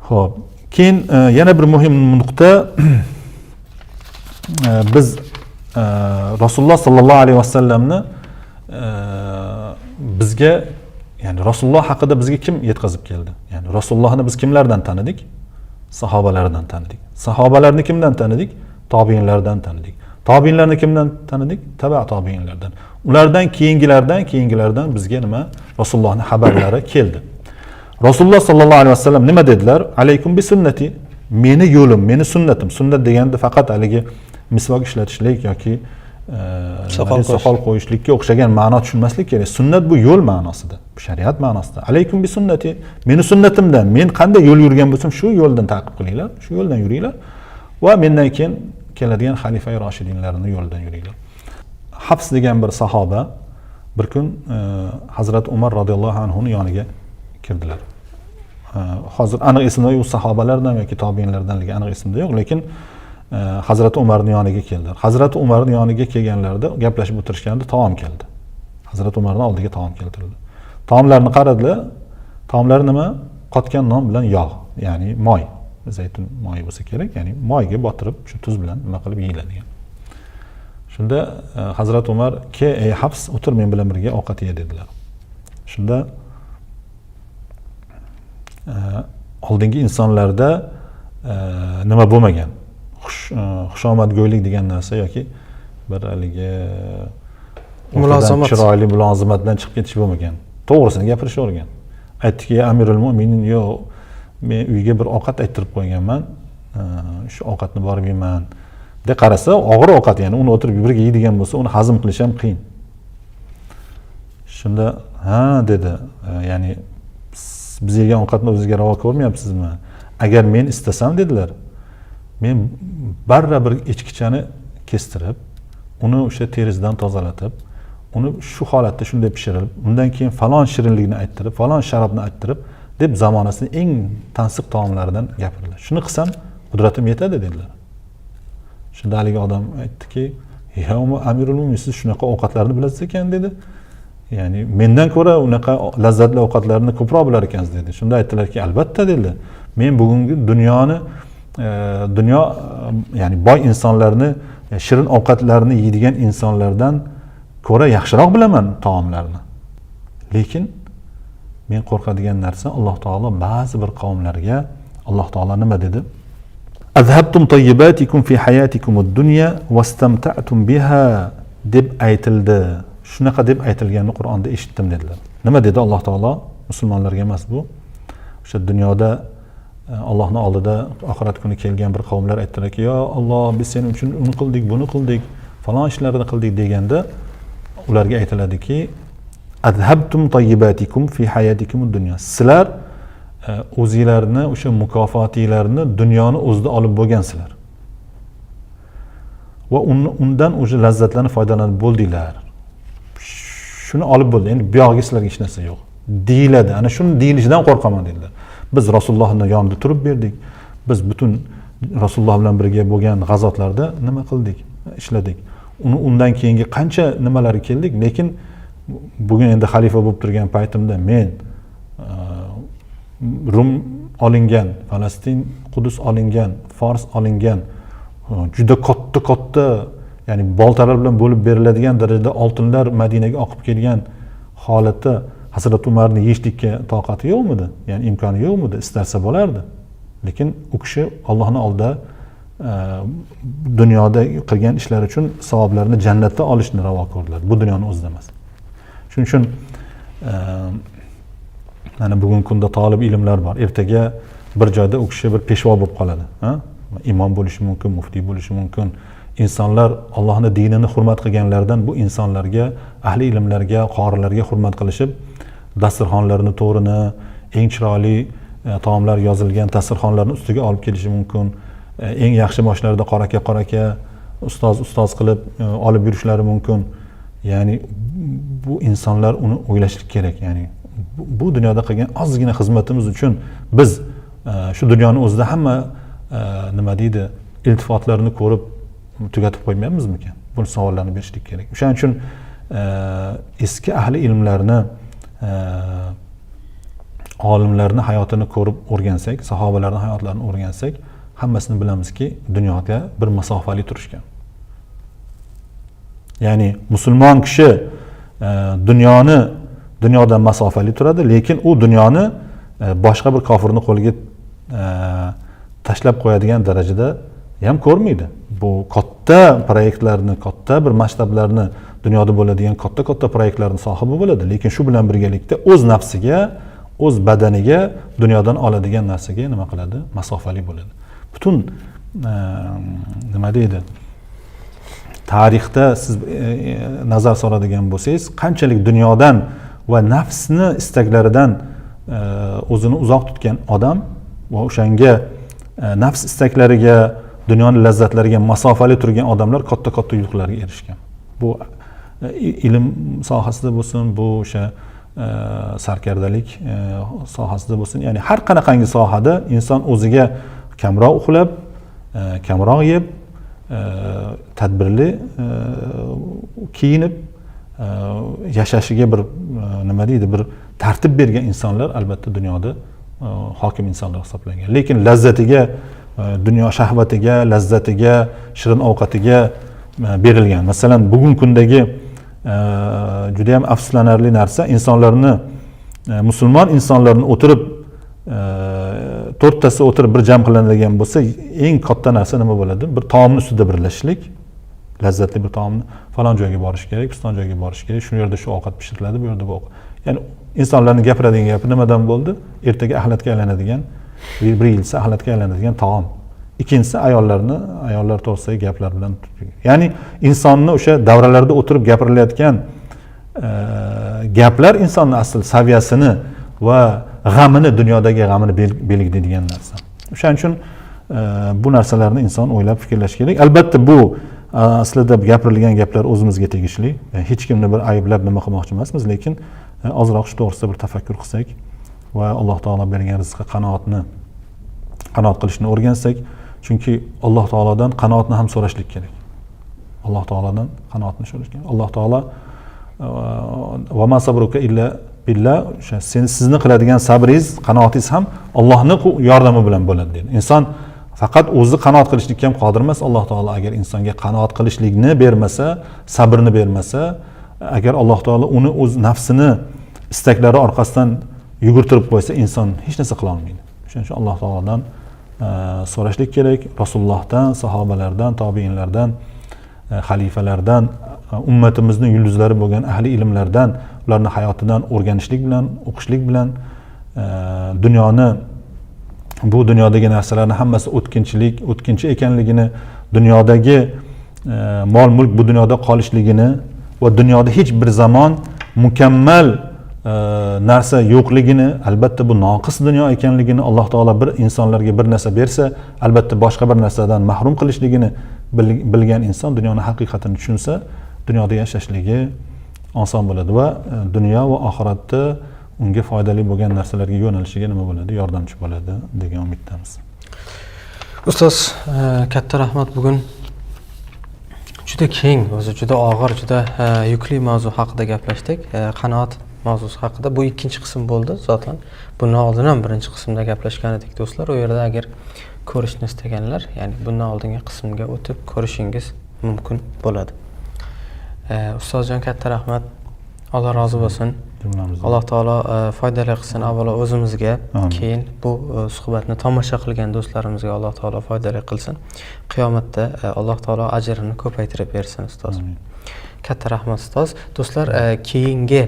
Xo'p, keyin yana bir muhim nuqta biz Rasululloh sallallohu alayhi vasallamni bizga, ya'ni Rasululloh haqida bizga kim yetkazib keldi? Ya'ni Rasulullohni biz kimlardan tanidik? Sahobalardan tanidik. Sahobalarni kimdan tanidik? Tobiinlardan tanidik. Tobiinlarni kimdan tanidik? Taba tobiinlardan. Ulardan keyingilardan bizga nima? Rasulullohning xabarlari keldi. Rasululloh sallallohu alayhi vasallam nima dedilar? Alaykum bi sunnati. Meni yo'lim, meni sunnatim. Sunnat deganda faqat haligi misvok ishlatishlik yoki soqol qo'yishlikka o'xshagan ma'no tushunmaslik kerak. Sunnat bu yo'l ma'nosida, shariat ma'nosida. Alaykum bi sunnati. Meni sunnatimdan, men qanday yo'l yurgan bo'lsam, shu yo'ldan taqib qilinglar, shu yo'ldan yuringlar va mendan keyin keladigan xalifa roshidinlarning yo'lidan yuringlar. Hafs degan bir sahoba bir kun Hazrat Umar radhiyallohu anhuning yoniga kirdilar. Hozir aniq esimda yo'q, sahobalardan yoki tobiinlardanligi aniq esimda yo'q, lekin Hazrat Umarning yoniga keldilar. Hazrat Umarning yoniga kelganlarida gaplashib o'tirishganda taom keldi. Hazrat Umarning oldiga taom keltirildi. Taomlarni qaradilar. Taomlar nima? Qotgan non bilan yog', ya'ni moy, zaytun moyi bo'lsa kerak, ya'ni moyga botirib, shu tuz bilan nima qilib yeyiladigan. Shunda Hazrat Umar, "Ke ey Hafs, o'tir men bilan birga ovqat ye" dedilar. Shunda oldingi insonlarda nima bo'lmagan? Xushomadgo'ylik degan narsa yoki bir haligi mulozamat, chiroyli mulozamatdan chiqib ketish bo'lmagan. To'g'risini gapiravergan. Aytdiki, Amirul Mu'minin, "Yo'q, men uyga bir ovqat ayttirib qo'yganman. Shu ovqatni borib yeyman." deb qarasa, og'ir ovqat, ya'ni uni o'tirib birga yeydigan bo'lsa, uni hazm qilish ham qiyin. Shunda, "Ha" dedi. Ya'ni biz yegan ovqatni o'zingizga ravo ko'rmayapsizmi? Agar men istasam dedilar, men baribir echkichani kestirib, uni o'sha terisidan tozalatib, uni shu holatda shunday pishirilib, undan keyin falon shirinlikni ayttirib, falon sharobni ayttirib deb zamonasining eng tansiq taomlaridan gapirdilar. Shuni qilsam qudratim yetadi dedilar. Shunda haligi odam aytdiki, "Ya Amirul Mu'minin, siz shunaqa ovqatlarni bilasiz ekan" dedi. Ya'ni mendan ko'ra unaqa lazzatli ovqatlarni ko'proq bilar ekansiz dedi. Shunda aytdilarki, "Albatta" dedi. "Men bugungi dunyo ya'ni boy insonlarni, shirin ovqatlarni yeydigan insonlardan ko'ra yaxshiroq bilaman taomlarni. Lekin men qo'rqadigan narsa, Alloh taolo ba'zi bir qavmlarga Alloh taolo nima dedi? Azhabtum tayyibatikum fi hayatikum ad-dunya wastamta'tum biha" deb aytildi. Shunaqa deb aytilganini Qur'onda eshitdim dedilar. Nima dedi Alloh taolo? Musulmonlarga emas bu. O'sha dunyoda Allohning oldida oxirat kuni kelgan bir qavmlar aytdilarki, "Ya Alloh, biz sening uchun uni qildik, buni qildik, falon ishlarni qildik" deganda ularga aytiladiki, "Azhabtum tayyibatikum fi hayatikum ad-dunya." Sizlar o'zingizlarni o'sha mukofotinglarni dunyoni o'zida olib bo'lgansizlar. Va undan o'sha lazzatlarni foydalanib bo'ldinglar. Shuni olib bo'ldi. Endi bu yoqqa sizlarga hech narsa yo'q. Deyiladi. Ana shuni deyilishidan qo'rqaman dedilar. Biz Rasulullohning yonida turib berdik. Biz butun Rasululloh bilan birga bo'lgan g'azotlarda nima qildik? Ishladik. Undan keyingi qancha nimalarga keldik, lekin bugun endi xalifa bo'lib turgan paytimda men Rum olingan, Falastin, Qudus olingan, Fors olingan, juda katta, ya'ni boltalar bilan bo'lib beriladigan darajada oltinlar Madinaga oqib kelgan holatda Hazrat Umarni yeyishlikka toqati yo'qmidi? Ya'ni imkoni yo'qmidi? Istarsa bo'lardi. Lekin u kishi Allohning oldida dunyoda qilgan ishlari uchun savoblarni jannatda olishni ravo ko'rdilar. Bu dunyoni o'zida emas. Shuning uchun mana bugungi kunda talib ilmlar bor. Ertaga bir joyda u kishi bir peshvo bo'lib qoladi, ha? Imom bo'lishi mumkin, muftiy bo'lishi mumkin. İnsanlar Allohning dinini hurmat qilganlardan bu insonlarga, ahli ilmlarga, qorilarga hurmat qilishib, dasturxonlarini to'rini, eng chiroyli taomlar yozilgan dasturxonlarni ustiga olib kelishi mumkin. Eng yaxshi boshlarda qoraka ustoz qilib olib yurishlari mumkin. Ya'ni bu insonlar uni o'ylashlik kerak. Ya'ni bu dunyoda qilgan ozgina xizmatimiz uchun biz shu dunyoning o'zida hamma nima deydi, iltifotlarni ko'rib tugatib qo'ymayapmizmikan? Bu savollarni berishlik kerak. O'shaning uchun eski ahli ilmlarni, olimlarning hayotini ko'rib o'rgansak, sahobalarning hayotlarini o'rgansak, hammasini bilamizki, dunyoga bir masofali turishgan. Ya'ni musulmon kishi dunyodan masofali turadi, lekin u dunyoni boshqa bir kofirning qo'liga tashlab qo'yadigan darajada ham ko'rmaydi. Bu katta proyektlarni, katta bir masshtablarni, dunyoda bo'ladigan katta proyektlarning sohibi bo'ladi, lekin shu bilan birgalikda o'z nafsiga, o'z badaniga dunyodan oladigan narsaga nima qiladi? Masofali bo'ladi. Butun nima deydi? Tarixda siz nazar soladigan bo'lsangiz, qanchalik dunyodan va nafsni istaklaridan o'zini uzoq tutgan odam va o'shanga nafs istaklariga, dunyoning lazzatlariga masofali turgan odamlar katta yutuqlarga erishgan. Bu ilm sohasida bo'lsin, bu o'sha sarkardalik sohasida bo'lsin, ya'ni har qanaqangi sohada inson o'ziga kamroq uxlab, kamroq yeb, tadbirli kiyinib yashashiga bir nima deydi, bir tartib bergan insonlar albatta dunyoda hokim insonlar hisoblangan. Lekin lazzatiga, dunyo shahvatiga, lazzatiga, shirin ovqatiga berilgan. Masalan, bugungi kundagi juda ham afsuslanarli narsa, insonlarni, musulmon insonlarni o'tirib to'rttasi o'tirib bir jam qilinadigan bo'lsa, eng katta narsa nima bo'ladi? Bir taomning ustida birlashishlik, lazzatli bir taomni falon joyga borish kerak, piston joyga borish kerak, shu yerda shu ovqat pishiriladi, bu yerda bu ovqat. Ya'ni insonlarning gapiradigan gapi nimadan bo'ldi? Ertaga axlatga aylanadigan, bir yilsa axlatga aylanadigan taom. Ikkinchisi ayollar to'g'risidagi gaplar bilan. Ya'ni insonni o'sha davralarda o'tirib gapirilayotgan gaplar insonning asl saviyasini va g'amini, dunyodagi g'amini belgilaydigan narsa. O'shaning uchun bu narsalarni inson o'ylab fikrlash kerak. Albatta bu aslida gapirilgan gaplar o'zimizga tegishli. Hech kimni bir ayblab nima qilmoqchi emasmiz, lekin ozroq shu to'g'risida bir tafakkur qilsak va Alloh taolo bergan rizqqa qanoat qilishni o'rgansak, chunki Alloh taolodan qanoatni ham so'rashlik kerak. Alloh taolodan qanoatni so'rash kerak. Alloh taolo va ma sabruka illa billah, sizni qiladigan sabringiz, qanoatingiz ham Allohning yordami bilan bo'ladi dedi. Inson faqat o'zi qanoat qilishlikka ham qodir emas. Alloh taolo agar insonga qanoat qilishlikni bermasa, sabrni bermasa, agar Alloh taolo uni o'z nafsini istaklari orqasidan yugurtirib qo'ysa, inson hech narsa qila olmaydi. Shuning uchun Alloh taolodan so'rashlik kerak. Rasulullohdan, sahobalardan, tobiinlardan, xalifalardan, ummatimizning yulduzlari bo'lgan ahli ilmlardan, ularning hayotidan o'rganishlik bilan, o'qishlik bilan bu dunyodagi narsalarni hammasi o'tkinchi ekanligini, dunyodagi mol mulk bu dunyoda qolishligini va dunyoda hech bir zamon mukammal narsa yo'qligini, albatta bu noqis dunyo ekanligini, Alloh taolo bir insonlarga bir narsa bersa, albatta boshqa bir narsadan mahrum qilishligini bilgan inson dunyoni haqiqatini tushunsa, dunyoda yashashligi oson bo'ladi va dunyo va oxiratda unga foydali bo'lgan narsalarga yo'nalishiga nima bo'ladi? Yordamchi bo'ladi degan umiddamiz. Ustoz, katta rahmat. Bugun juda keng, o'zi juda og'ir, juda yukli mavzu haqida gaplashdik. Qanoat mavzusi haqida. Bu ikkinchi qism bo'ldi zotan. Bundan oldin ham birinchi qismda gaplashgan edik do'stlar. U yerda agar ko'rishni istaganlar, ya'ni bundan oldingi qismga o'tib ko'rishingiz mumkin bo'ladi. Ustozjon, katta rahmat. Alloh rozi bo'lsin. Jumlamizdan. Alloh taolo foydali qilsin avvalo o'zimizga, Amin. keyin bu suhbatni tomosha qilgan do'stlarimizga Alloh taolo foydali qilsin. Qiyomatda Alloh taolo ajrini ko'paytirib bersin ustoz. Amin. Katta rahmat ustoz. Do'stlar, keyingi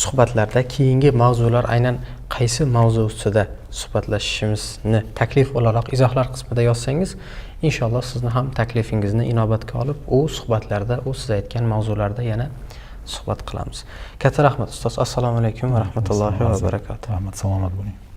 suhbatlarda keyingi mavzular aynan qaysi mavzu ustida suhbatlashishimizni taklif o'laroq izohlar qismida yozsangiz, inshaalloh sizni ham taklifingizni inobatga olib, u suhbatlarda, u siz aytgan mavzularda yana suhbat qilamiz. Katta rahmat ustoz. Assalomu alaykum va rahmatullohi va barakatuh. Rahmat, salomat bo'ling.